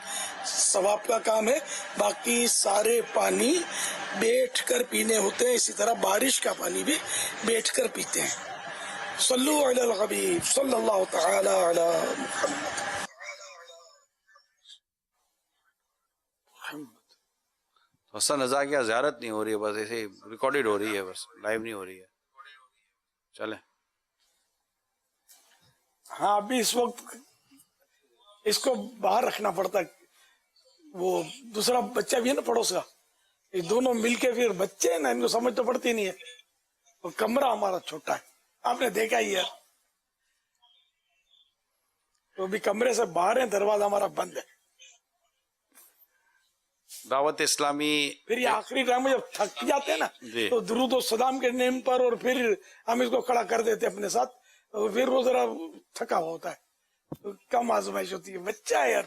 ثواب کا کام ہے. باقی سارے پانی بیٹھ کر پینے ہوتے ہیں. اسی طرح بارش کا پانی بھی بیٹھ کر پیتے ہیں. صلو علی الحبیب صلی اللہ تعالی علی محمد. حسن رضا کی زیارت نہیں ہو رہی ہے, بس ایسے ریکارڈڈ ہو رہی ہے, بس لائیو نہیں ہو رہی ہے. چلیں. ہاں ابھی اس وقت اس کو باہر رکھنا پڑتا ہے. وہ دوسرا بچہ بھی ہے نا پڑوس کا, یہ دونوں مل کے پھر بچے ہیں نا, ان کو سمجھ تو پڑتی نہیں ہے. اور کمرہ ہمارا چھوٹا ہے, آپ نے دیکھا ہی ہے. تو ابھی کمرے سے باہر ہیں, دروازہ ہمارا بند ہے. دعوت اسلامی پھر یہ آخری ٹائم میں جب تھک جاتے ہیں نا تو درود و سلام کے نیم پر اور پھر ہم اس کو کھڑا کر دیتے اپنے ساتھ, اور پھر وہ ذرا تھکا ہوا ہوتا ہے, کم آزمائش ہوتی ہے. بچہ ہے یار.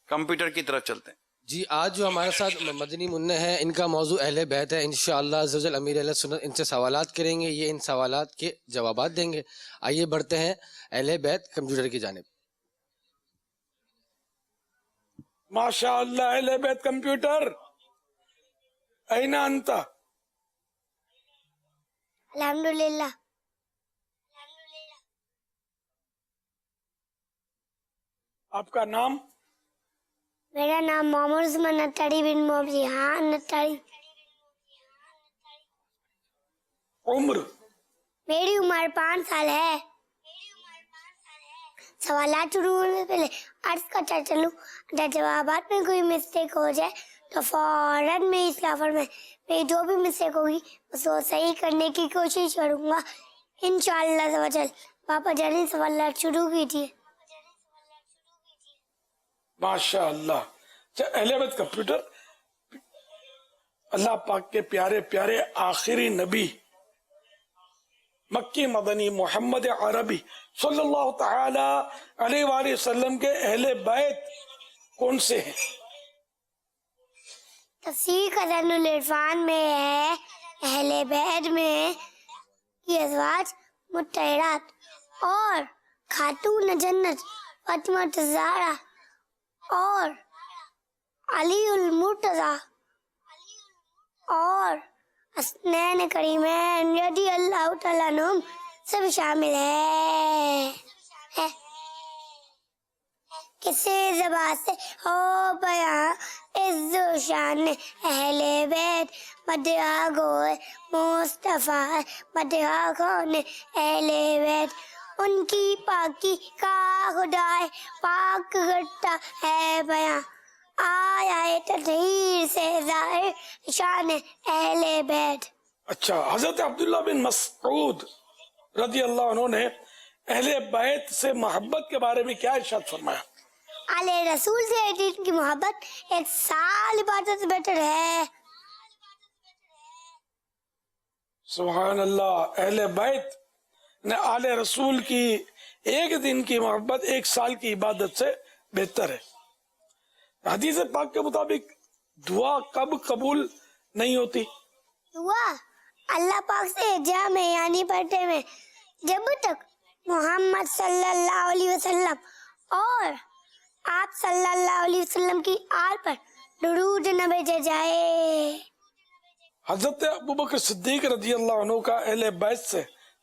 کمپیوٹر کی طرف چلتے ہیں. جی آج جو ہمارے ساتھ مدنی منع ہے, ان کا موضوع اہل بیت ہے. انشاءاللہ عز و جل امیر اہل سنت ان سے سوالات کریں گے, یہ ان سوالات کے جوابات دیں گے. آئیے بڑھتے ہیں اہل بیت کمپیوٹر کی جانب. ماشاء اللہ اہل بیت کمپیوٹر اینا انتا. الحمدللہ. آپ کا نام؟ میرا نام محمد عثمان نتاری بن محمد نتاری. عمر؟ میری عمر 5 سال ہے. سوالات شروع ہونے سے پہلے عرض کرتا چلوں, اگر جوابات میں کوئی مسٹیک ہو جائے تو فوراً میں اصلاح فرمائیں. میں جو بھی مسٹیک ہوگی اس کو صحیح کرنے کی کوشش کروں گا انشاءاللہ. پاپا جانی سوالات شروع کیجیے. ماشاء اللہ. اہل بیت کمپیوٹر, اللہ پاک کے پیارے پیارے آخری نبی مکی مدنی محمد عربی صلی اللہ تعالی علیہ وآلہ وسلم کے اہل بیت کون سے ہیں؟ تفسیر خزائن العرفان میں ہے, اہل بیت میں کی ازواج مطہرات اور خاتون جنت فاطمہ الزہرا اور علی المرتضی اور حسنین کریمین رضی اللہ تعالیٰ عنہم سب شامل ہے. کسی زبان سے ہو بیاں عز و شان اہل بیت, مدحہ گوئے مصطفیٰ, مدحہ خون اہل بیت. ان کی پاکی کا خدائے پاک کرتا ہے بیاں, آیا ہے تطہیر سے ظاہر شان اہل بیت. اچھا, حضرت عبداللہ بن مسعود رضی اللہ عنہ نے اہل بیت سے محبت کے بارے میں کیا ارشاد فرمایا؟ آل رسول سے دین کی محبت 1 سال عبادت سے بہتر ہے. سبحان اللہ. اہل بیت نے آل رسول کی 1 دن کی محبت 1 سال کی عبادت سے بہتر ہے. حدیث پاک کے مطابق دعا کب قبول نہیں ہوتی؟ دعا اللہ پاک سے جامع یعنی پڑھتے میں جب تک محمد صلی اللہ علیہ وسلم اور آپ صلی اللہ علیہ وسلم کی آل پر درود نہ بھیجا جائے. حضرت ابوبکر صدیق رضی اللہ عنہ کا اہل بیت سے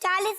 40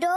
2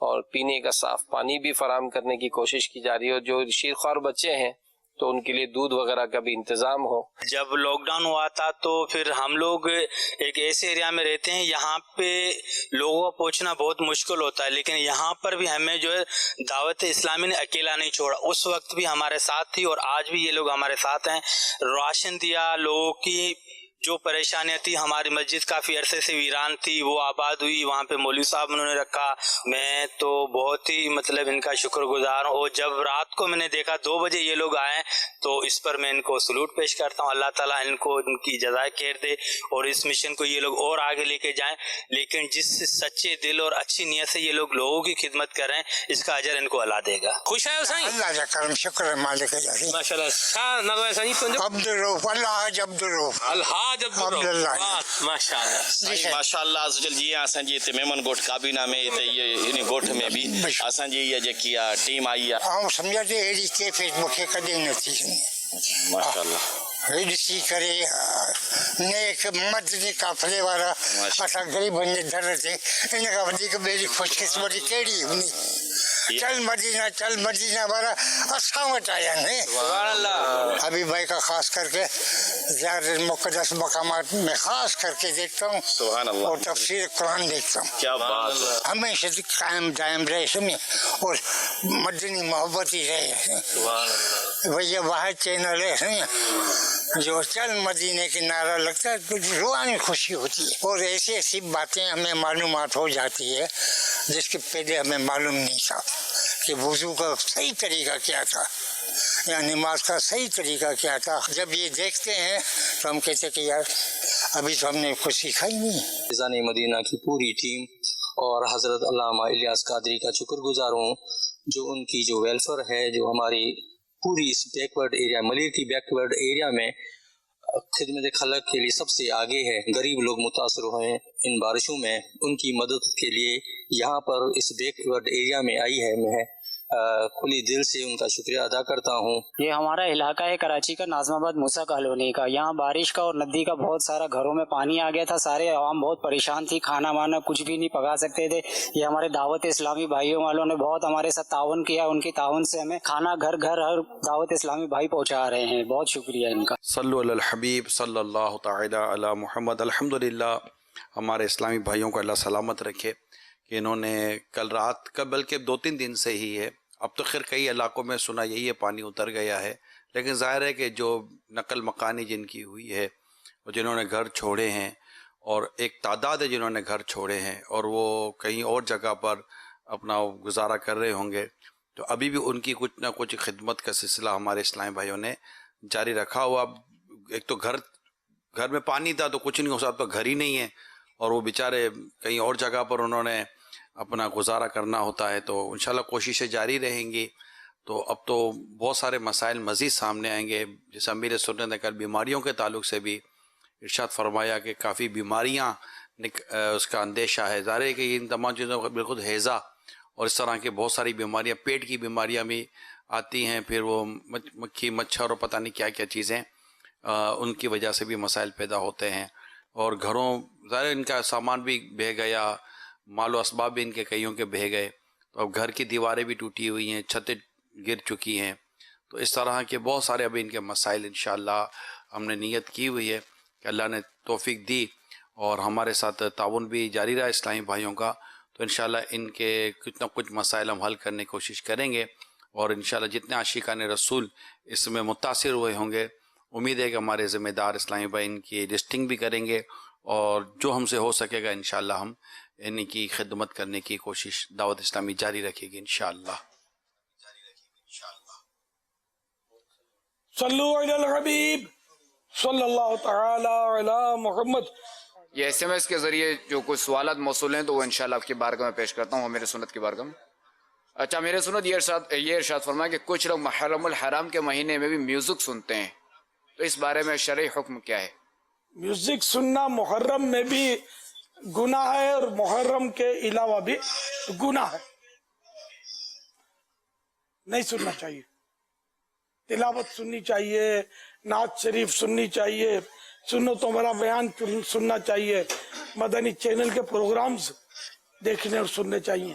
اور پینے کا صاف پانی بھی فراہم کرنے کی کوشش کی جا رہی ہے، اور جو شیرخوار بچے ہیں تو ان کے لیے دودھ وغیرہ کا بھی انتظام ہو۔ جب لاک ڈاؤن ہوا تھا تو پھر ہم لوگ ایک ایسے ایریا میں رہتے ہیں، یہاں پہ لوگوں کو پہنچنا بہت مشکل ہوتا ہے، لیکن یہاں پر بھی ہمیں جو ہے دعوت اسلامی نے اکیلا نہیں چھوڑا، اس وقت بھی ہمارے ساتھ تھی اور آج بھی یہ لوگ ہمارے ساتھ ہیں۔ راشن دیا، لوگوں کی جو پریشانیاں تھی، ہماری مسجد کافی عرصے سے ویران تھی، وہ آباد ہوئی، وہاں پہ مولوی صاحب انہوں نے رکھا۔ میں تو بہت ہی ان کا شکر گزار ہوں، اور جب رات کو میں نے دیکھا 2 بجے یہ لوگ آئے تو اس پر میں ان کو سلوٹ پیش کرتا ہوں۔ اللہ تعالیٰ ان کو ان کی جزائے خیر دے اور اس مشن کو یہ لوگ اور آگے لے کے جائیں، لیکن جس سچے دل اور اچھی نیت سے یہ لوگ لوگوں کی خدمت کر رہے ہیں، اس کا اجر ان کو اللہ دے گا۔ خوش ہے سائیں؟ اللہ کا کرم، شکر ہے مالک کا۔ ماشاءاللہ عبدالرؤف، الحاج عبدالرؤف، الحاج عبداللہ، ماشاءاللہ عزوجل جی اسان جی میمن گوٹ کابینہ میں یہ گوٹ میں بھی اسان جی یہ جکی ٹیم آئی ہے، ہم سمجھا تے ایڑی کیفیت مکھے کدی نہ تھی۔ ماشاءاللہ ڈسی کرے نیک مدنی قافلے والا اساں غریبن دے در تے ان کا ودیک بیری خوش قسمتی کیڑی ہونی۔ چل مدینہ والا اساں وٹ آیا ہے۔ سبحان اللہ۔ ابھی بھائی کا خاص کر کے زیارت مقدس مقامات میں خاص کر کے دیکھتا ہوں، سبحان اللہ، اور تفسیر قرآن دیکھتا ہوں۔ کیا بات ہے، ہمیشہ قائم دائم رہے سمیں اور مدنی محبت ہی رہے۔ سبحان اللہ۔ یہ واحد چینل ہے جو چل مدینے کے نعرہ لگتا ہے تو روحانی خوشی ہوتی ہے، اور ایسی ایسی باتیں ہمیں معلومات ہو جاتی ہے جس کے پہلے ہمیں معلوم نہیں تھا کہ وضو کا صحیح طریقہ کیا تھا یا نماز کا صحیح طریقہ کیا تھا۔ جب یہ دیکھتے ہیں تو ہم کہتے ہیں کہ یار ابھی تو ہم نے کچھ سیکھا ہی نہیں۔ فیضان مدینہ کی پوری ٹیم اور حضرت علامہ الیاس قادری کا شکر گزار ہوں، جو ان کی جو ویلفیئر ہے، جو ہماری پوری اس بیکورڈ ایریا ملیر کی بیکورڈ ایریا میں خدمت خلق کے لیے سب سے آگے ہے۔ غریب لوگ متاثر ہوئے ہیں ان بارشوں میں، ان کی مدد کے لیے یہاں پر اس بیکورڈ ایریا میں آئی ہے۔ میں کھلی دل سے ان کا شکریہ ادا کرتا ہوں۔ یہ ہمارا علاقہ ہے کراچی کا ناظم آباد موسیٰ کالونی کا۔ یہاں بارش کا اور ندی کا بہت سارا گھروں میں پانی آ گیا تھا، سارے عوام بہت پریشان تھی، کھانا وانا کچھ بھی نہیں پکا سکتے تھے۔ یہ ہمارے دعوت اسلامی بھائیوں والوں نے بہت ہمارے ساتھ تعاون کیا، ان کی تعاون سے ہمیں کھانا گھر ہر دعوت اسلامی بھائی پہنچا رہے ہیں۔ بہت شکریہ ان کا۔ صلو علی الحبیب صلی اللہ تعالی علی محمد۔ الحمدللہ ہمارے اسلامی بھائیوں کو اللہ سلامت رکھے کہ انہوں نے کل رات کا، بلکہ 2-3 دن سے ہی ہے، اب تو خیر کئی علاقوں میں سنا یہی ہے پانی اتر گیا ہے، لیکن ظاہر ہے کہ جو نقل مکانی جن کی ہوئی ہے اور جنہوں نے گھر چھوڑے ہیں، اور ایک تعداد ہے جنہوں نے گھر چھوڑے ہیں اور وہ کہیں اور جگہ پر اپنا گزارا کر رہے ہوں گے، تو ابھی بھی ان کی کچھ نہ کچھ خدمت کا سلسلہ ہمارے اسلامی بھائیوں نے جاری رکھا ہوا۔ ایک تو گھر میں پانی تھا تو کچھ نہیں ہو سکتا، گھر ہی نہیں ہے، اور وہ بیچارے کہیں اور جگہ پر انہوں نے اپنا گزارا کرنا ہوتا ہے، تو انشاءاللہ کوششیں جاری رہیں گی۔ تو اب تو بہت سارے مسائل مزید سامنے آئیں گے، جیسے امیر سنت نے کل بیماریوں کے تعلق سے بھی ارشاد فرمایا کہ کافی بیماریاں اس کا اندیشہ ہے۔ ظاہر ہے کہ ان تمام چیزوں کا بالخود ہیضہ اور اس طرح کے بہت ساری بیماریاں، پیٹ کی بیماریاں بھی آتی ہیں، پھر وہ مکھی مچھر اور پتہ نہیں کیا کیا چیزیں، ان کی وجہ سے بھی مسائل پیدا ہوتے ہیں۔ اور گھروں ظاہر ان کا سامان بھی بہہ گیا، مال و اسباب بھی ان کے کئیوں کے بہہ گئے، تو اب گھر کی دیواریں بھی ٹوٹی ہوئی ہیں، چھتیں گر چکی ہیں، تو اس طرح کے بہت سارے ابھی ان کے مسائل انشاءاللہ ہم نے نیت کی ہوئی ہے کہ اللہ نے توفیق دی اور ہمارے ساتھ تعاون بھی جاری رہا اسلامی بھائیوں کا، تو انشاءاللہ ان کے کچھ نہ کچھ مسائل ہم حل کرنے کی کوشش کریں گے، اور انشاءاللہ جتنے عاشقان رسول اس میں متاثر ہوئے ہوں گے، امید ہے کہ ہمارے ذمہ دار اسلامی بھائی ان کی لسٹنگ بھی کریں گے، اور جو ہم سے ہو سکے گا انشاءاللہ ہم ان کی خدمت کرنے کی کوشش دعوت اسلامی جاری رکھے گی انشاءاللہ۔ صلو علی الحبیب صلی اللہ تعالی علی محمد۔ یہ SMS کے ذریعے جو کچھ سوالات موصول ہیں تو وہ انشاءاللہ آپ کی بارگاہ میں پیش کرتا ہوں، میرے سنت کی بارگاہ میں۔ اچھا، میرے سنت یہ ارشاد فرمایا کہ کچھ لوگ محرم الحرام کے مہینے میں بھی میوزک سنتے ہیں، تو اس بارے میں شرعی حکم کیا ہے؟ میوزک سننا محرم میں بھی گناہ ہے اور محرم کے علاوہ بھی گناہ ہے، نہیں سننا چاہیے۔ تلاوت سننی چاہیے، نعت شریف سننی چاہیے، سنتوں والا بیان سننا چاہیے، مدنی چینل کے پروگرامز دیکھنے اور سننے چاہیے۔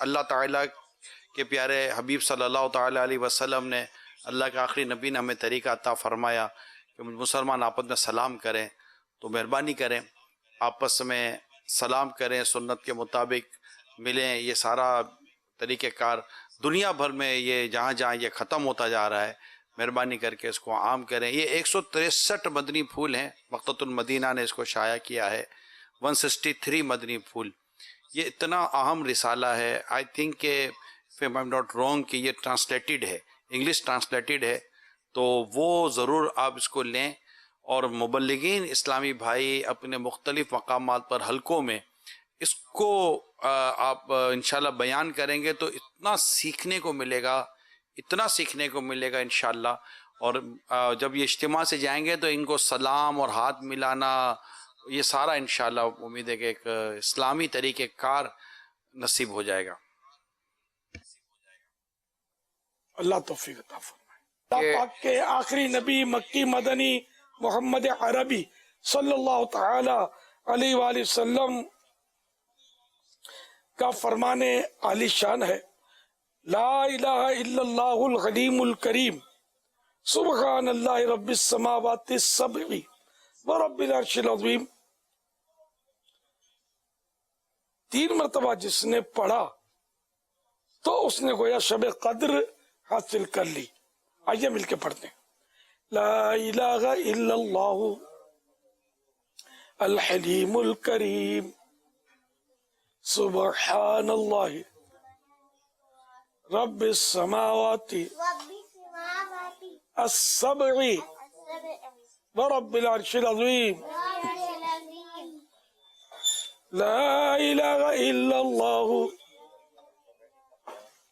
اللہ تعالیٰ کے پیارے حبیب صلی اللہ تعالیٰ علیہ وسلم نے، اللہ کے آخری نبی نے ہمیں طریقہ عطا فرمایا کہ مسلمان آپس میں سلام کریں، تو مہربانی کریں آپس میں سلام کریں، سنت کے مطابق ملیں. یہ سارا طریقہ کار دنیا بھر میں یہ جہاں جہاں یہ ختم ہوتا جا رہا ہے، مہربانی کر کے اس کو عام کریں. یہ 163 مدنی پھول ہیں، مقتۃ المدینہ نے اس کو شائع کیا ہے. 163 مدنی پھول، یہ اتنا اہم رسالہ ہے. آئی تھنک کہ if I'm not wrong کہ یہ ٹرانسلیٹڈ ہے، انگلش ٹرانسلیٹڈ ہے، تو وہ ضرور آپ اس کو لیں. اور مبلغین اسلامی بھائی اپنے مختلف مقامات پر حلقوں میں اس کو آپ انشاءاللہ بیان کریں گے تو اتنا سیکھنے کو ملے گا، اتنا سیکھنے کو ملے گا انشاءاللہ. اور جب یہ اجتماع سے جائیں گے تو ان کو سلام اور ہاتھ ملانا، یہ سارا انشاءاللہ امید ہے کہ ایک اسلامی طریقہ کار نصیب ہو جائے گا. اللہ توفیق عطا فرمائے. اللہ پاک کے آخری نبی مکی مدنی محمد عربی صلی اللہ تعالی علیہ وآلہ وسلم کا فرمان عالی شان ہے، لا الہ الا اللہ الحلیم الکریم سبحان اللہ رب السماوات السبع ورب العرش العظیم. 3 مرتبہ جس نے پڑھا تو اس نے گویا شب قدر حاصل کر لی. آئیے مل کے پڑھتے ہیں. لا الہ الا اللہ الحلیم الکریم سبحان اللہ رب السماوات السبع ورب العرش العظیم. لا الہ الا اللہ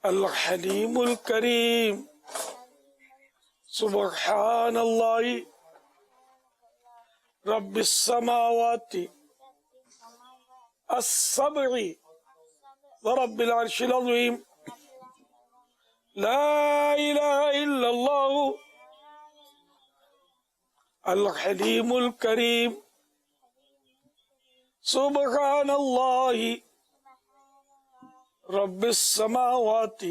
الحلیم الکریم سبحان اللہ رب السماوات السبع ورب العرش العظیم. لا الہ الا اللہ الحلیم الکریم سبحان اللہ رب السماوات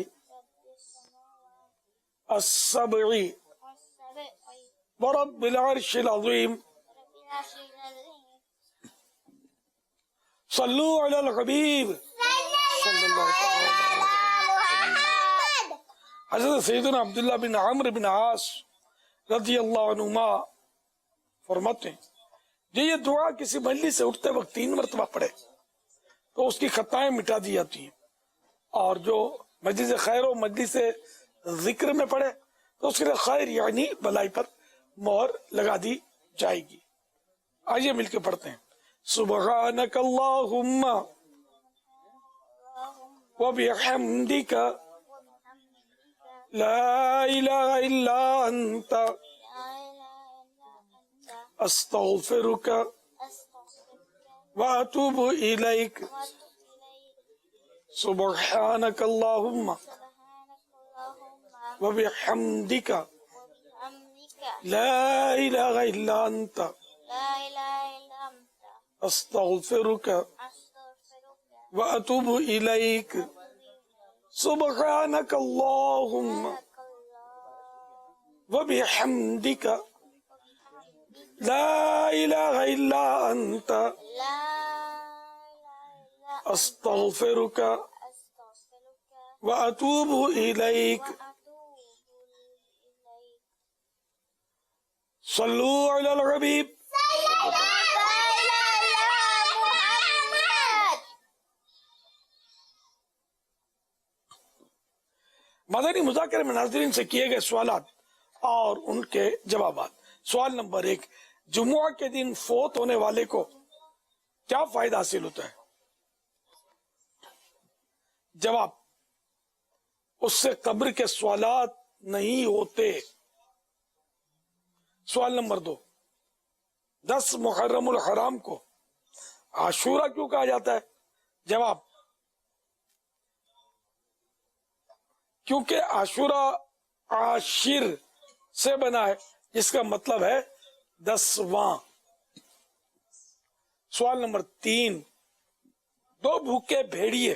السبع ورب العرش العظیم. صلو علی الحبیب صلی اللہ تعالی وسلم. حضرت سیدنا عبداللہ بن عمرو بن عاص رضی اللہ عنہما فرماتے ہیں جو یہ دعا کسی مجلس سے اٹھتے وقت 3 مرتبہ پڑھے تو اس کی خطائیں مٹا دی جاتی ہیں، اور جو مجلس خیر و مجلس ذکر میں پڑھے تو اس کے لیے خیر یعنی بلائی پر مہر لگا دی جائے گی. آئیے مل کے پڑھتے ہیں. سبحانک اللہم وبحمدک لا الہ الا انت استغفرک واتوب الیک. سبحانک اللہم وبحمدک لا الہ الا انت استغفرک واتوب الیک. سبحانک اللہم وبحمدک لا الہ الا انت استغفرک واتوب الیک. صلو علی الحبیب. مدنی مذاکرے میں ناظرین سے کیے گئے سوالات اور ان کے جوابات. سوال نمبر 1، جمعہ کے دن فوت ہونے والے کو کیا فائدہ حاصل ہوتا ہے؟ جواب، اس سے قبر کے سوالات نہیں ہوتے. سوال نمبر 2، 10 محرم الحرام کو عاشورہ کیوں کہا جاتا ہے؟ جواب، کیونکہ عاشورہ عاشر سے بنا ہے جس کا مطلب ہے 10واں. سوال نمبر 3، 2 بھوکے بھیڑیے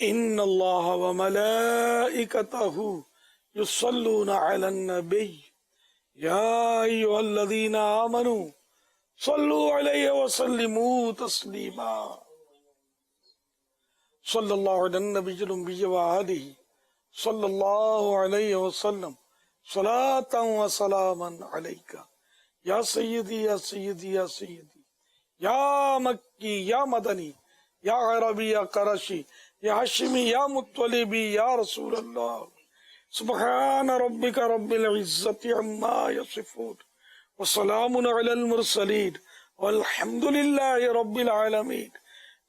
إن الله وملائكته يصلون على النبي يا أيها الذين آمنوا صلوا عليه وسلموا تسليما صلى الله على النبي الأمي وآله صلى الله عليه وسلم صلاة وسلاما عليك يا سيدي يا سيدي يا سيدي يا مكي يا مدني يا عربي يا قرشي يا هاشمي يا مطلبي يا رسول الله سبحان ربك رب العزة عما يصفون وسلام على المرسلين والحمد لله رب العالمين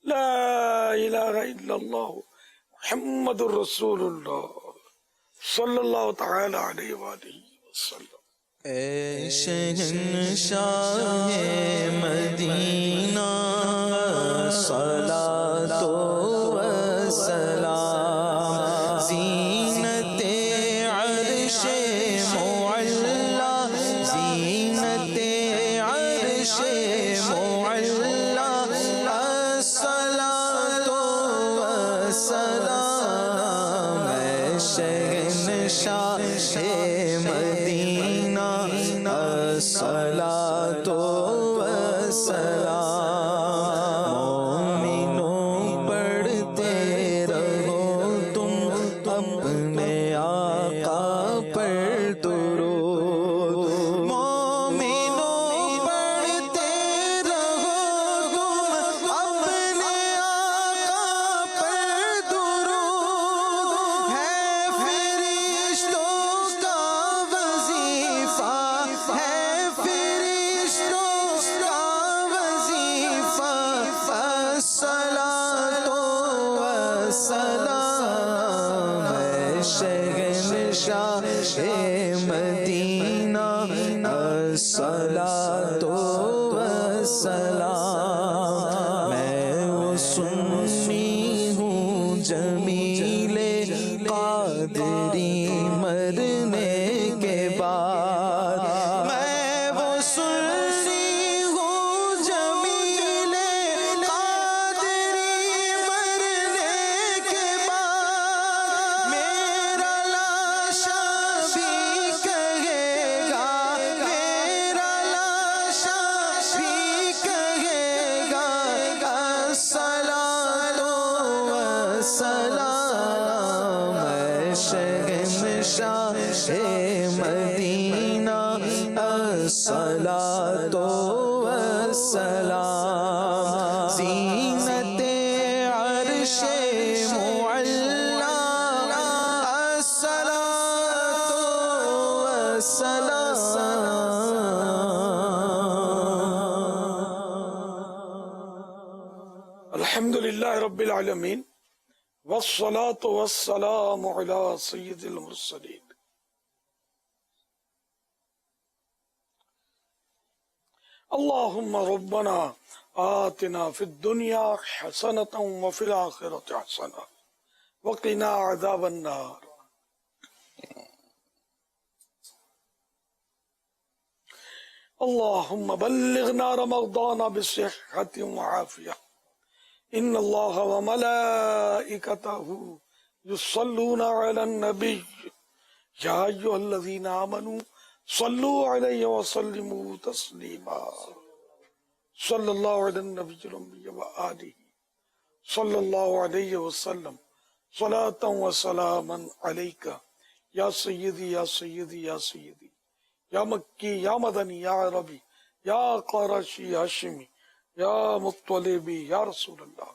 لا إله إلا الله محمد رسول الله صلى الله تعالى عليه وآله وسلم اے شہنشاہ مدینہ صلاۃ و سلام زینت عرش معلا زینت عرش معلا الصلاۃ و سلام اے شہنشاہ مدینہ الصلاۃ والسلام مومنوں پڑھتے رہو تم اپنے آقا پر درود مومنوں پڑھتے رہو تم اپنے آقا پر درود ہے فرشتوں کا وظیفہ ہے فرشتوں کا وظیفہ الصلاۃ والسلام اے شہنشاہ مدینہ الصلاۃ والسلام میں وہ سنی ہوں جمیل قادری مرنے کے بعد میں وہ سنی ہوں جمیل قادری مرنے کے بعد میرا لاشا بھی کہے گا میرا لاشا بھی کہے گا الصلاۃ والسلام اے شہنشاہ مدینہ الصلاۃ والسلام زینت عرش معلا الصلاۃ والسلام الحمد لله رب العالمين والصلاة والسلام على سيد المرسلين اللهم ربنا آتنا في الدنيا حسنة وفي الآخرة حسنة وقنا عذاب النار اللهم بلغنا رمضان بصحة وعافية إن الله وملائكته يصلون على النبي يا أيها الذين آمنوا صلوا عليه وسلموا تسليما صلى الله على النبي الأمي وآله صلى الله عليه وسلم صلاة وسلاما عليك يا سيدي يا سيدي يا سيدي يا مكي يا مدني يا عربي يا قرشي هاشمي يا مطلبي يا رسول الله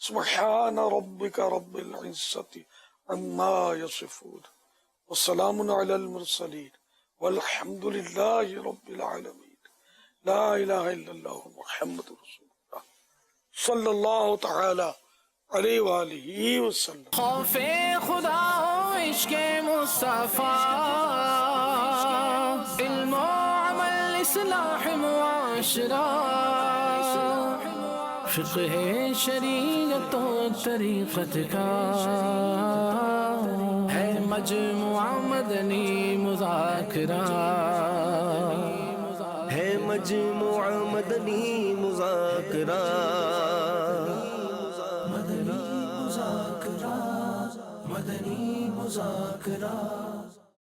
سبحان ربك رب العزة عما يصفون وسلام على المرسلين والحمد لله رب العالمين لا إله إلا الله محمد رسول الله صلی اللہ تعالی علیہ وآلہ وسلم. خوف خدا و عشق مصطفیٰ، علم و عمل اصلاح معاشرہ، فقہ شریعت و طریقت کا ہے مجموعہ مدنی مذاکرہ، ہے مجموعہ مدنی مذاکرہ، مدنی مذاکرہ، مدنی مذاکرہ.